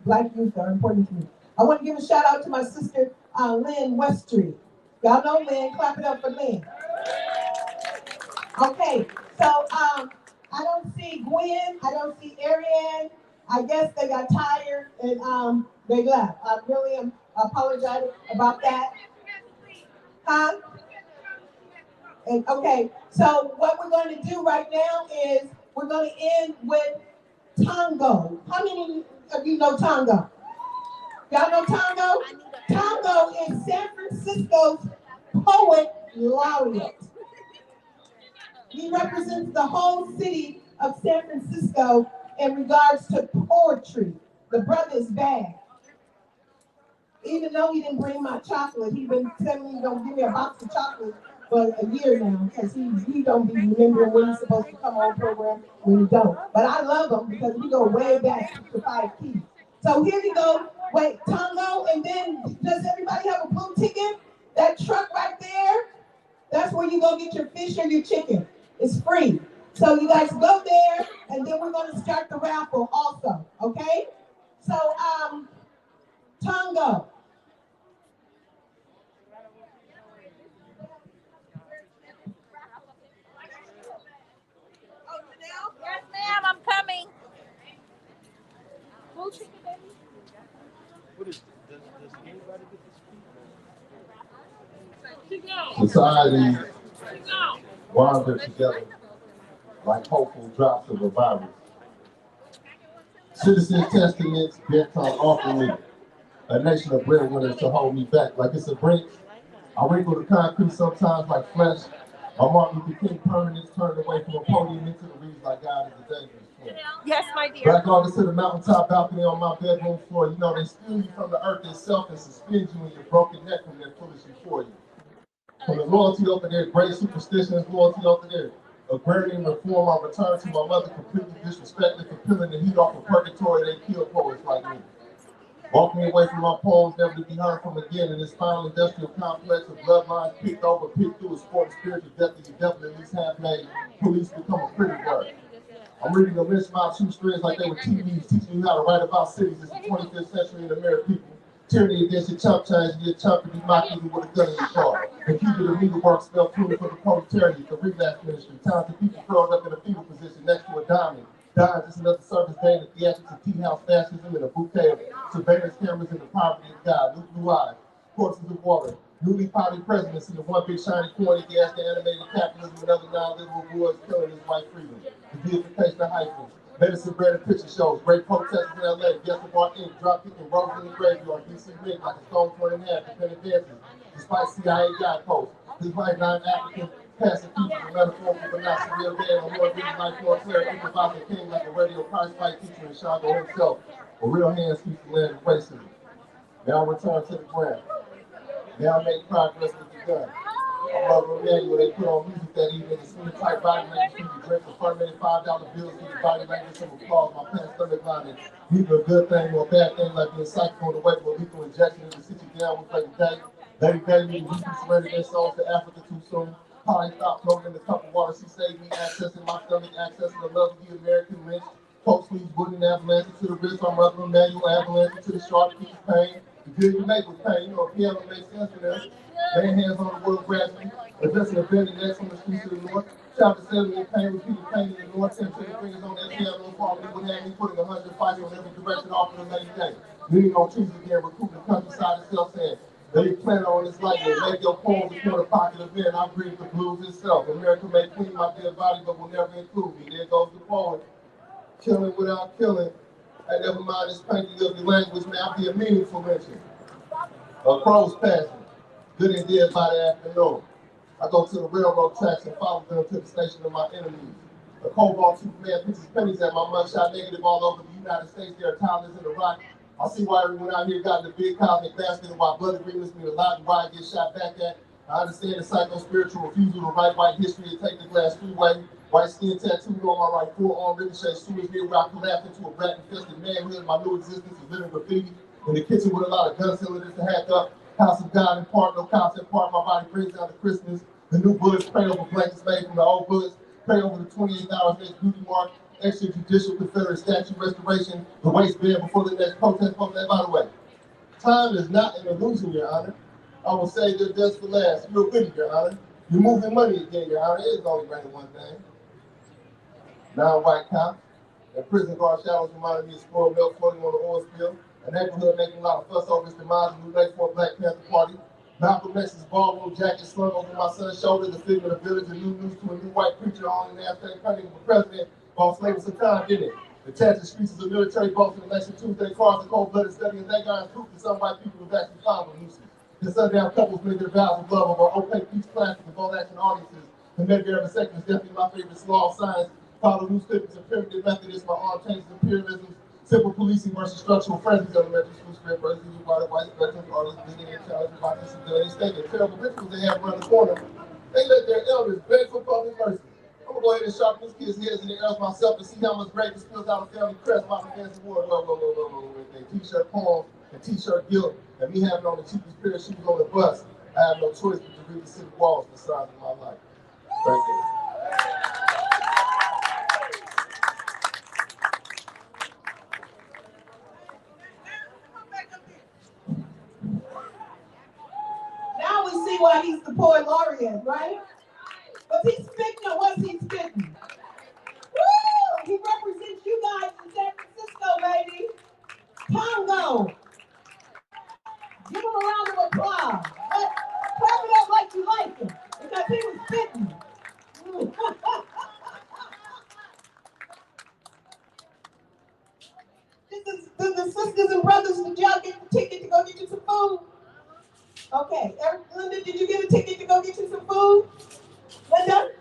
Black youth are important to me. I want to give a shout out to my sister, Lynn Westry. Y'all know Lynn, clap it up for Lynn. Okay, so I don't see Gwen, I don't see Ariane. I guess they got tired and they left. I really am apologizing about that. Huh? And, okay, so what we're going to do right now is we're going to end with tango. How many of you know tango? Y'all know tango? Tango is San Francisco's poet laureate. He represents the whole city of San Francisco in regards to poetry. The brother is bad. Even though he didn't bring my chocolate, he's been telling me he don't give me a box of chocolate for a year now because he don't be remembering when he's supposed to come on program when he don't. But I love him because we go way back to 5 keys. So here we go. Wait, tango, and then does everybody have a blue ticket? That truck right there, that's where you go get your fish or your chicken. It's free. So you guys go there, and then we're going to start the raffle also, okay? So, tango. Yes, ma'am, I'm coming. Blue chicken, baby. What is, does anybody get to speak? Society wander together like hopeful drops of a virus. Citizen testaments bent on offering me a nation of breadwinners to hold me back like it's a brink. I wrinkle the concrete sometimes like flesh. My Martin Luther King permanence turned away from a podium into the reeds like God is a dangerous flame. Yes, my dear. Black artists to the mountaintop balcony on my bedroom floor. You know, they steal you from the earth itself and suspend you in your broken neck from their foolish euphoria. From the loyalty over there, great superstitions, loyalty over there. Agrarian reform, I return to my mother completely disrespected for peeling the heat off of purgatory. They kill poets like me. Walk me away from my poems, never to be heard from again in this final industrial complex of bloodlines picked over, picked through, a sport of spiritual death that you definitely at least have made police become a pretty word. I'm reading the list of my 2 strings like they were TVs, teaching you how to write about cities. It's the 25th century in American people. Tyranny against your chump change, you get chump to be mocked even with a gun in your car. And keep it a legal work spell tuning for the proletariat, the relapse ministry. Talented people curled up in a fetal position next to a diamond. Dying just another service day in the theatrics of tea house fascism and a bouquet of surveillance cameras in the poverty of God. Blue eyes, corpses of water, newly potted presidents in the one big shiny corny gas, the animated capitalism and other non-literal wars killing his white freedom. The deification of hyphens. Medicine bread and picture shows, rape protesters in LA, guest of our ink, drop kicking roses in the graveyard, DC Link like a stone torn in half, dependent dances, despite CIA guideposts, despite non-African passive features and metaphorical but not surreal day, a more real life, more clear, improvising king like a radio prize fight teacher in Chicago himself, a real hand speaks the land of racism. Now return to the ground. Now make progress with the gun. I love Romania, they put on music that evening, the sweet type body language, you drink for fermented $5 bills, get your body language, some applause, my pants stomach lining. Neither a good thing or a bad thing like being psyched on the way to a lethal injection to sit you down with like a day. Lady Baby, we surrendered their souls to Africa too soon. Polly stopped floating in the cup of water. She saved me, accessing my stomach, accessing the love of the American lynch. Coach Lee's wooden avalanche to the wrist, our mother Emmanuel avalanche to the sharp piece of pain. The good you make with pain, you know, piano makes sense for them. Laying hands on the world gradually, addressing the bending necks on the streets of the north. Chapter 7 in pain, repeating pain in the north, 10 fingers on that piano, probably would have me putting 100 fights on every direction off of the main day. Leaning on trees again, recruiting the countryside itself, saying, they plan on this life and make your poems a quarter pocket event. I breathe the blues itself. America may clean my dead body, but will never include me. There goes the poet. Killing without killing. And never mind this painting of the language, may I be a meaningful mention. A crow's passing. Good and dead by the afternoon. I go to the railroad tracks and follow them to the station of my enemies. A cobalt tooth man puts his pennies at my mugshot, negative all over the United States. There are toddlers in the rock. I see why everyone out here got in the big cosmic basket and why blood agreements mean a lot and why I get shot back at. I understand the psycho-spiritual refusal to write white history and take the glass freeway. White skin tattooed on my right forearm, ricochet sewage near where I collapsed into a rat-infested manhood. My new existence is living graffiti in the kitchen with a lot of gun cylinders to hack up. House of God in part, no cops in part. My body brings down to Christmas. The new bullets pray over blankets made from the old bullets. Pray over the 28 hours next beauty mark. Extrajudicial Confederate statue restoration. The waistband before the next protest. By the way, time is not an illusion, Your Honor. I will say that just for last. You're witty, Your Honor. You're moving money again, Your Honor. It is only raining one thing. Non-white cops. And prison guard shadows reminded me of spoiled milk floating on the oil spill. A neighborhood making a lot of fuss over its demise. A new late for a Black Panther Party. Malcolm X's ballroom jacket slung over my son's shoulder. The figure of the village. A new news to a new white preacher on an abstract painting of a president. Bought slaves some time, didn't it? The tattered streets of the military boats in election Tuesday. Cars and cold-blooded studying that guy's proof that some white people have actually found the nuisance. The sundown couples made their vows of love over opaque peace plastic of all action audiences. The Medgar of a second is definitely my favorite slaw of science. Follow loose fitness and primitive Methodist. My arm changes imperialism. Simple policing versus structural frenzies. Elementary school spread versus white veterans, artists, visiting and challenging by disability. State the terrible rituals they have around the corner. They let their elders beg for public mercy. I'm gonna go ahead and sharpen these kids' heads in the ears myself and see how much greatness spills out of family crest by the fancy word. With their t-shirt poems and t-shirt guilt and me having on the cheapest pair of shoes on the bus. I have no choice but to read the city walls the size of my life. Thank you. Now we see why he's the poet laureate, right? But he's spitting on what's he spitting. Woo! He represents you guys in San Francisco, baby. Congo. Give him a round of applause. Clap it up like you like him, because he was spitting. The sisters and brothers, did y'all get the ticket to go get you some food? Okay, Linda, did you get a ticket to go get you some food? Linda,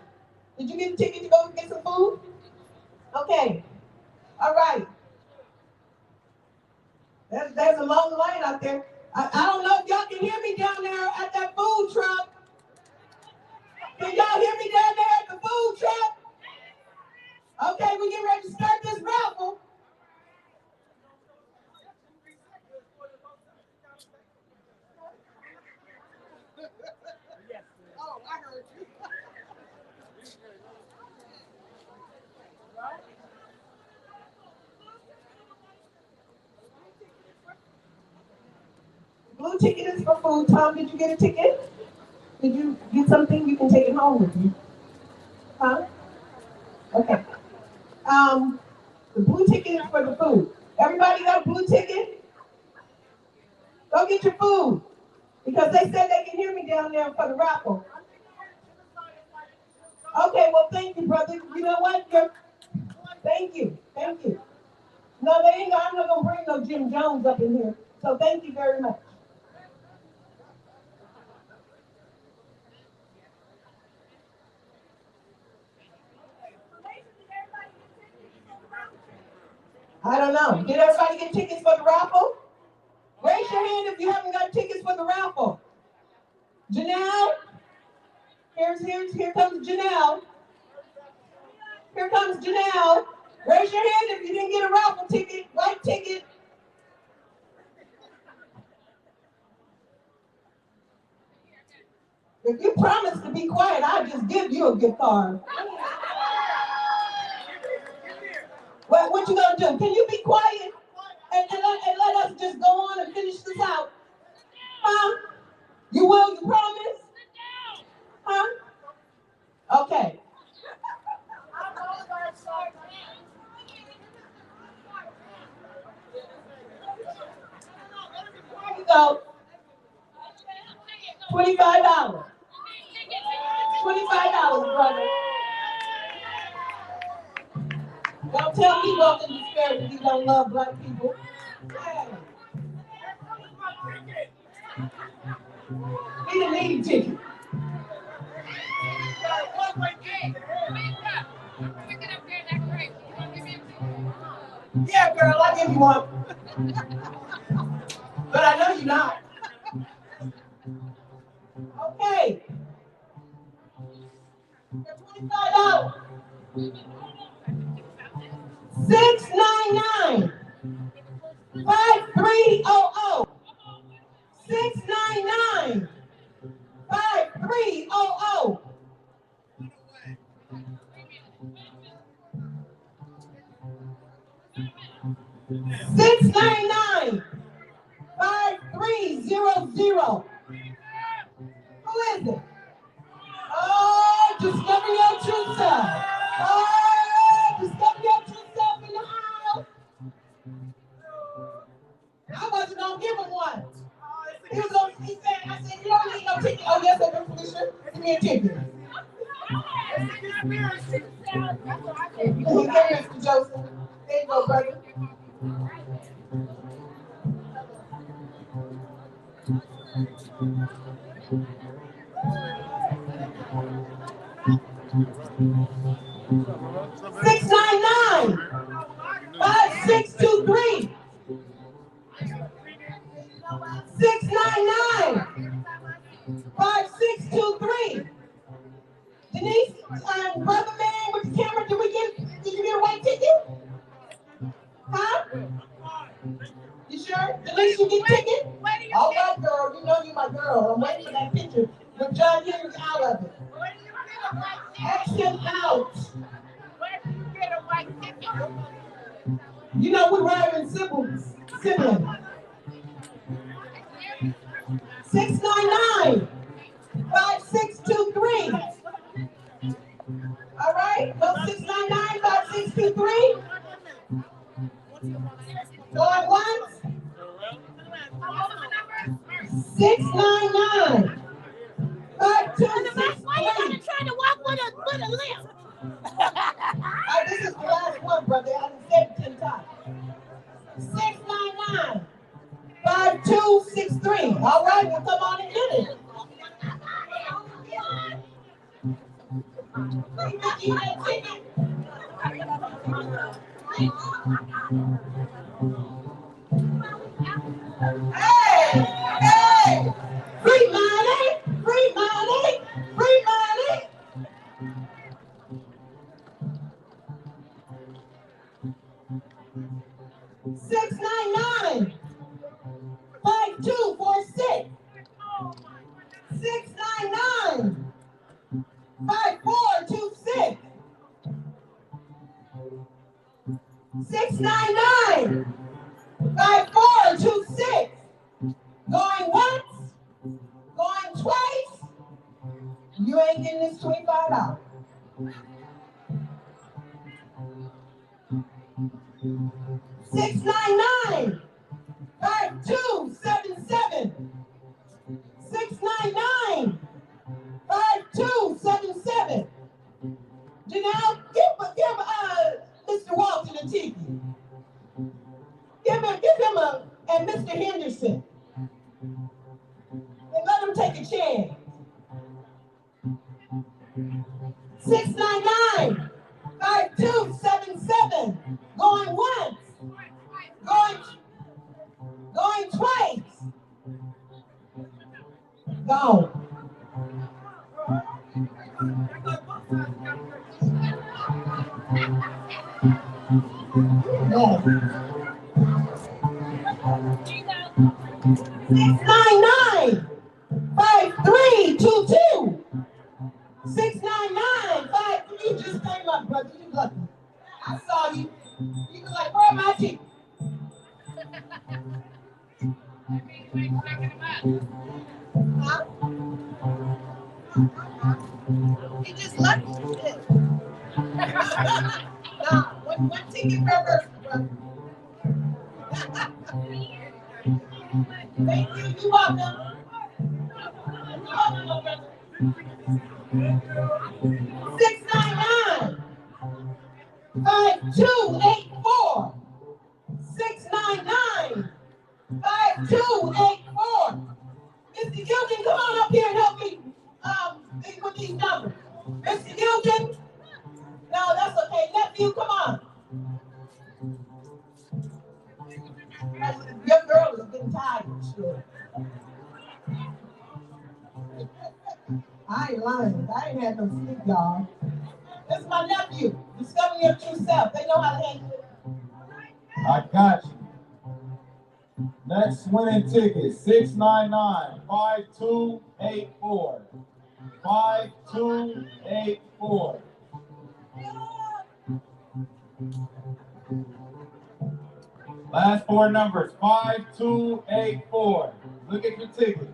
did you get a ticket to go get some food? Okay, all right. There's a long line out there. I don't know if y'all can hear me down there at that food truck. Can y'all hear me down there at the food truck? Okay, we get ready to start this raffle. Oh, I heard you. Blue ticket is for food. Tom, did you get a ticket? Did you get something? You can take it home with you. Huh? Okay. The blue ticket is for the food. Everybody got a blue ticket? Go get your food. Because they said they can hear me down there for the raffle. Okay, well, thank you, brother. You know what? Thank you. Thank you. No, I'm not going to bring no Jim Jones up in here. So thank you very much. I don't know. Did everybody get tickets for the raffle? Raise your hand if you haven't got tickets for the raffle. Janelle? Here comes Janelle. Here comes Janelle. Raise your hand if you didn't get a raffle ticket, white ticket. If you promise to be quiet, I'll just give you a gift card. What you gonna do? Can you be quiet and let us just go on and finish this out? Huh? You will? You promise? Huh? Okay. Here you go. $25. $25, brother. Don't tell me walking Disparities you don't love black people. Hey. Need a meeting ticket. Yeah, girl, I'll give you one. But I know you're not. Okay. $25. 699 5300. 699 5300. 699 5300. Who is it? Oh, discover your true self. Oh, discover your true self in the house. I wasn't gonna give him one. He said, I said, you don't need no ticket. Oh, yes, I do, Phelicia. Give me a ticket. Okay, Mr. Joseph. There you go, brother. $699 5623. 699 5623. Denise, brother man with the camera, did you get a white ticket? Huh? You sure? Denise, you get a ticket? All right, girl, you know you my girl. I'm waiting for that picture with John Henry out of it. Action out. You know we're riding siblings. 699 5623. All right, no 699 5623. Going once. 699 5263. Trying to walk with a limp. This is the last one, brother. I done said it 10 times. 699 5263. All right, well, come on and get it. Hey! Free money! Free money! Free money! $699 5246. 699 5426. 699 5426. Going once, going twice. You ain't getting this $25. $699 5277. 699 5277. Janelle, give Mr. Walton a ticket. Give him and Mr. Henderson. And let him take a chance. 699 5277. Going once. Going twice. Gone. No. 699 5322. saw you. You was like, where are my teeth? Huh? He just lucky. Nah, one ticket per person, brother. Thank you. You welcome. 699 5284. 699 5284. Mr. Gilton, come on up here and help me with these numbers. Mr. Gilton? No, that's okay. Nephew, come on. Your girl is getting tired, sure. I ain't lying. I ain't had no sleep, y'all. This is my nephew. Discover your true self. They know how to handle it. I got you. Next winning ticket, 699-5284. 5284. Last four numbers, 5284. Look at your ticket.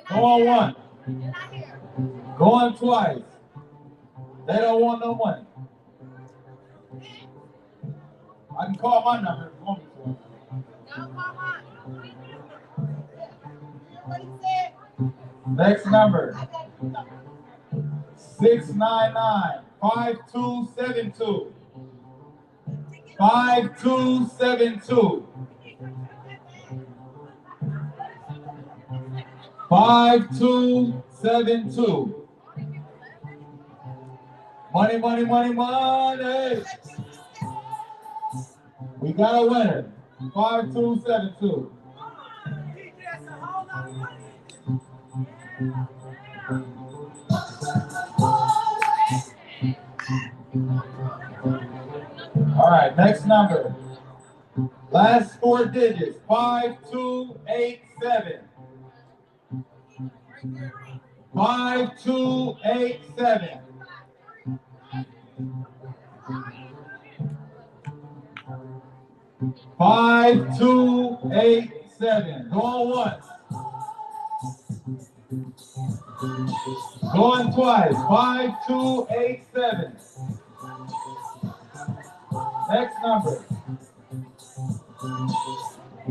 Go on one. Go on twice. They don't want no money. I can call my number if you want me to. Next number, 699-5272. 5272. 5272. Money, money, money, money. We got a winner. 5272. All right, next number. Last four digits, 5287. 5287. 5287. Go on once. Going twice. 5287. Next number.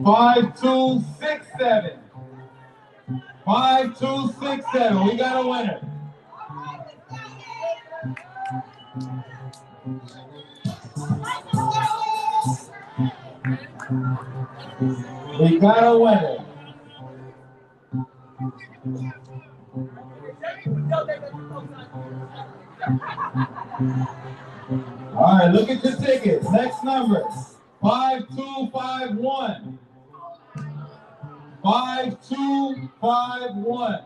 5267. 5267. We got a winner. We got a winner. All right, look at your tickets. Next number, 5251. 5251.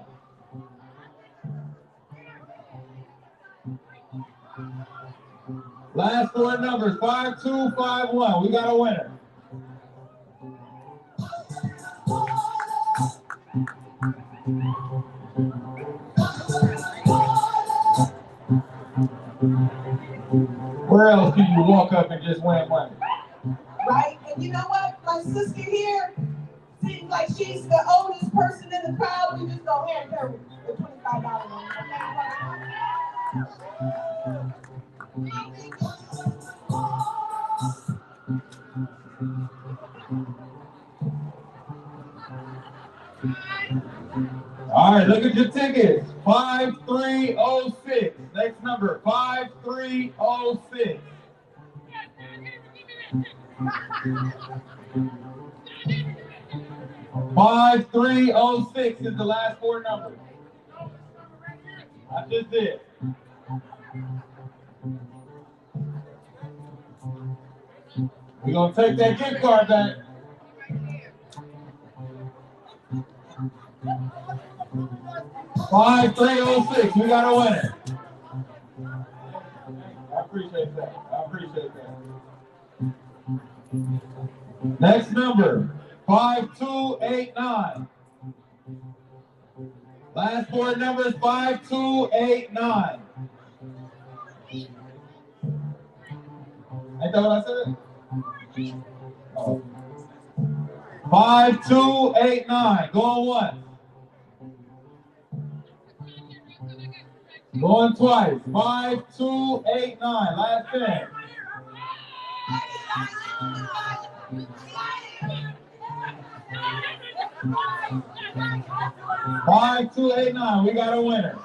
Last four numbers, 5251. We got a winner. Where else can you walk up and just win money? Right? And you know what? My sister here seems like she's the oldest person in the crowd. We just gonna hand her the $25 one. All right, look at your tickets. 5306. Next number, 5306. 5306 is the last four numbers. I just did. We're gonna take that gift card back. Five 306. We got a winner. I appreciate that. Next number, 5289. Last four numbers, 5289. Ain't that what I said? Oh. 5289. Going once. Going twice. 5289. Last 10. Five, 2, 8, 9. We got a winner.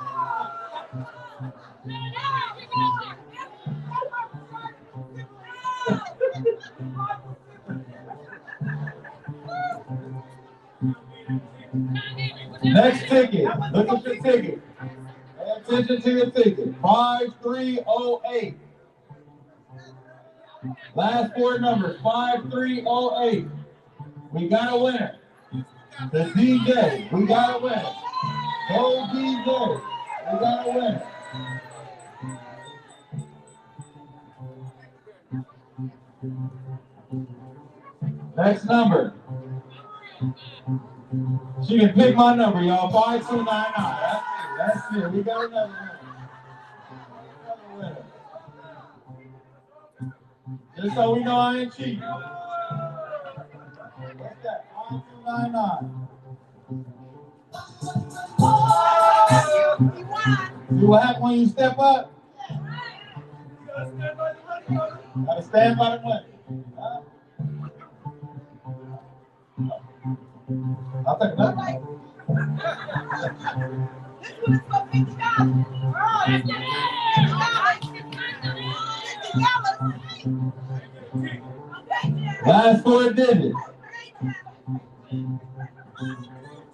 Next ticket. Look at your ticket. Pay attention to your ticket. 5308. Last four numbers. 5308. We got a winner. The DJ. We got a winner. Go DJ. We got a winner. Next number. She can pick my number, y'all. 5299. That's it. We got another winner. Just so we know I ain't cheating. What's that? 5299. See what happens when you step up? Gotta stand by the money. I'll take that. This one is for $50. Last four digits.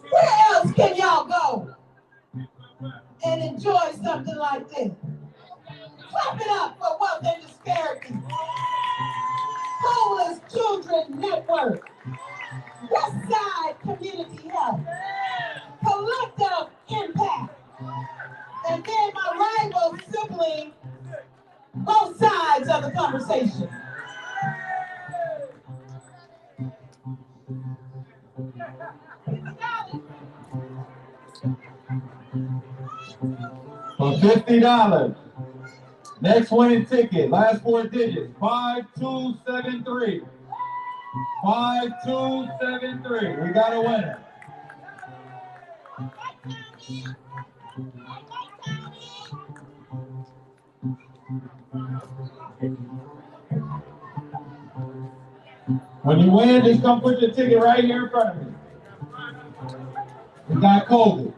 Where else can y'all go and enjoy something like this? Clap it up for Wealth and Disparities. Homeless Children Network. West Side Community Health. Collective Impact. And then my rival sibling, both sides of the conversation. For $50. Next winning ticket, last four digits, 5273. 5273. We got a winner. When you win, just come put your ticket right here in front of me. We got COVID.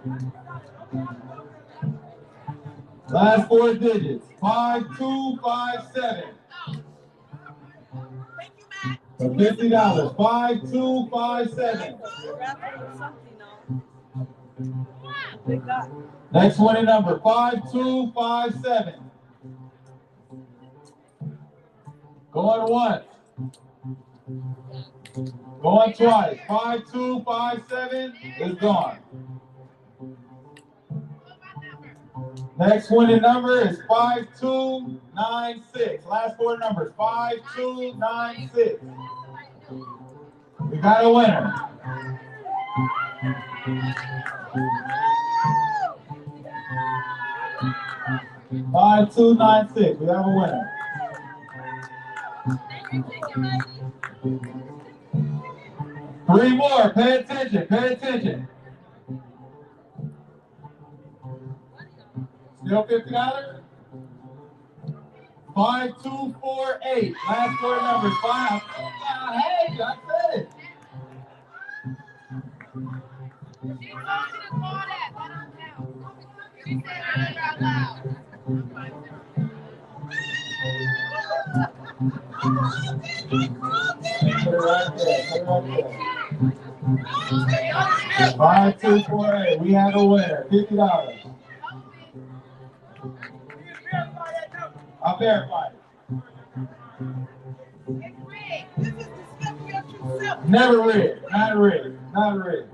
Last four digits, 5257. For $50, 5257. Next winning number, 5257. Going once. Going twice. 5257 is gone. Next winning number is 5296. Last four numbers, 5296. We got a winner. $5296. We have a winner. Three more. Pay attention. Pay attention. Still $50? 5248. Last four numbers. 5. Hey, I said it. Put it right there. 5248. We have a winner. $50. I'll verify it. Never rigged. Not rigged. Not rigged.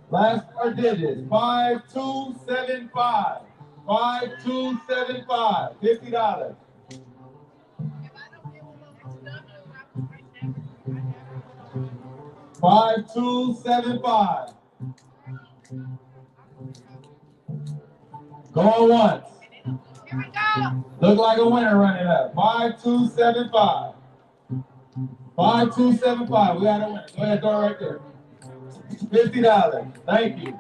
Last four digits. 5275. 5275. $50. $5275. Going once. Here we go. Look like a winner running up. 5275. 5275. We got a winner. Go ahead, throw it right there. $50. Thank you.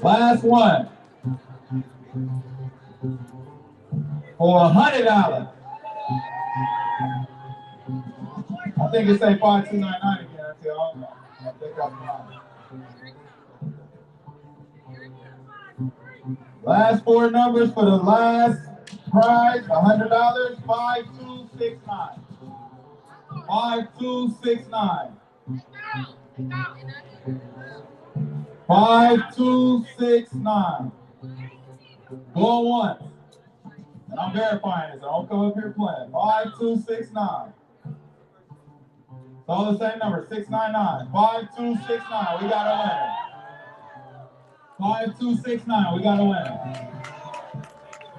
Last one. For $100. I think it say 5299 again. I don't know. I think I'm fine. Last four numbers for the last prize, $100, 5269. 5269. 5269. Go once. And I'm verifying this. I don't come up here playing. 5269. It's all the same number, 699. 5269. We got a winner. 5269. We got a winner.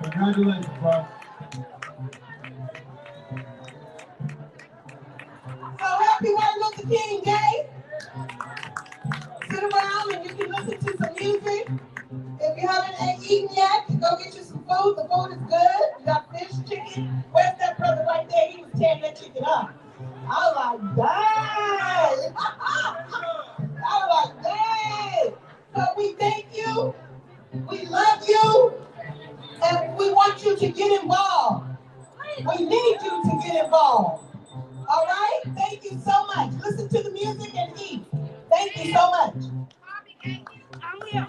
Congratulations, bro. So happy Martin Luther King Day. Sit around and you can listen to some music. If you haven't eaten yet, go get you some food. The food is good. You got fish, chicken. Where's that brother right there? He was tearing that chicken up. I was like, dang. I was like, dang. So we thank you. We love you. And we want you to get involved. We need you to get involved. All right? Thank you so much. Listen to the music and eat. Thank you so much. I'm here.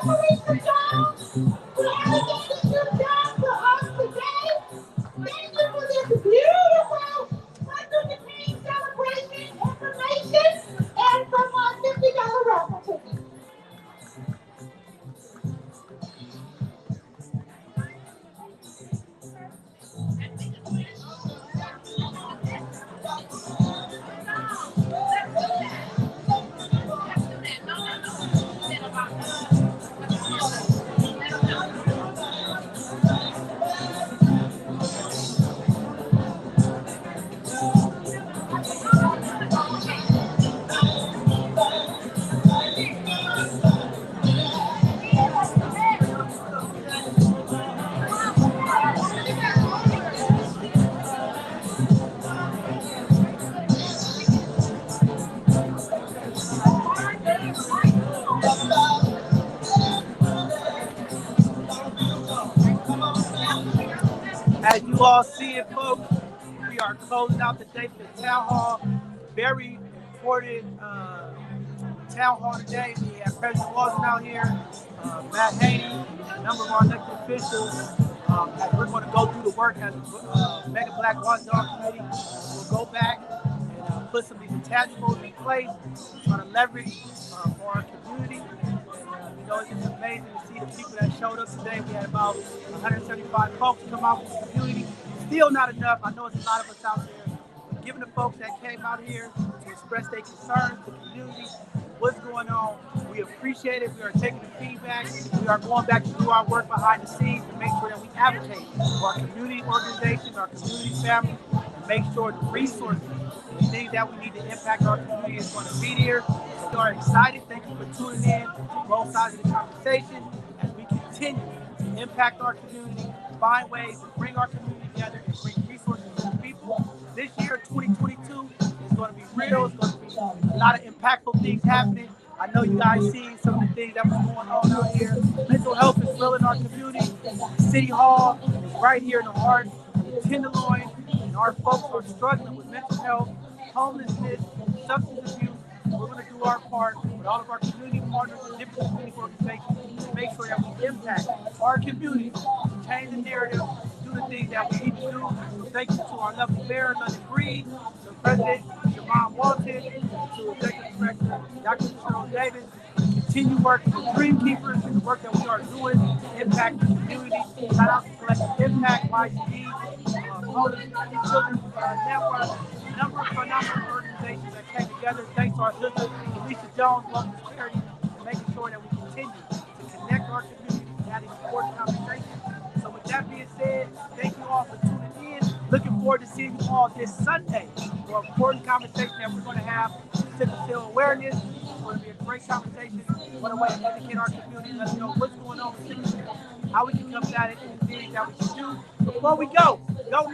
Phelicia Jones, for everything that you've done for us today. Thank you for this beautiful Martin Luther King celebration information and for my $50 raffle ticket. As you all see it, folks, we are closing out the day for the town hall. Very important town hall today. We have President Walton out here, Matt Haney, a number of our elected officials. As we're going to go through the work as Mega Black Watchdog Committee. We'll go back and put some of these intangibles in place, trying to leverage for our community. You know, it's just amazing to see the people that showed up today. We had about 175 folks come out from the community. Still not enough. I know it's a lot of us out there. But given the folks that came out here to express their concerns to the community, what's going on, we appreciate it. We are taking the feedback. We are going back to do our work behind the scenes to make sure that we advocate for our community organizations, our community families, and make sure the resources, the things that we need to impact our community is going to be there. We are excited. Thank you for tuning in to both sides of the conversation as we continue to impact our community, find ways to bring our community together and bring resources to the people. This year, 2022, is going to be real. It's going to be a lot of impactful things happening. I know you guys see some of the things that were going on out here. Mental health is real in our community. City Hall is right here in the heart of the Tenderloin, and our folks are struggling with mental health, homelessness, substance abuse. We're going to do our part with all of our community partners and different community organizations to make sure that we impact our community, change the narrative, do the things that we need to do. So thank you to our lovely mayor, London Breed, to President Jamon Walton, to Executive Director Dr. Cheryl Davis. Continue working with Dream Keepers and the work that we are doing to impact the community. Shout out to Collective Impact, YCD, Homeless Children Network, number of phenomenal organizations that came together. Thanks to our sister, Phelicia Jones, from Disparities, and making sure that we continue to connect our community and having important conversations. So with that being said, thank you all for tuning in. Looking forward to seeing you all this Sunday for an important conversation that we're going to have, sickle cell awareness. It's going to be a great conversation. What a way to educate our community, let us know what's going on with sickle cell, how we can combat it, and the things that we can do. Before we go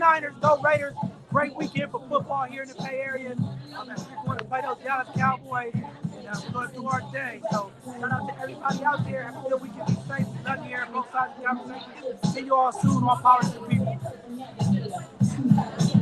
Niners, go Raiders. Great weekend for football here in the Bay Area. As we're going to play those Dallas Cowboys, and we're going to do our thing. So shout out to everybody out there. Have a good weekend. Be safe. Love you here. Both sides of the conversation. See you all soon on Power to the People.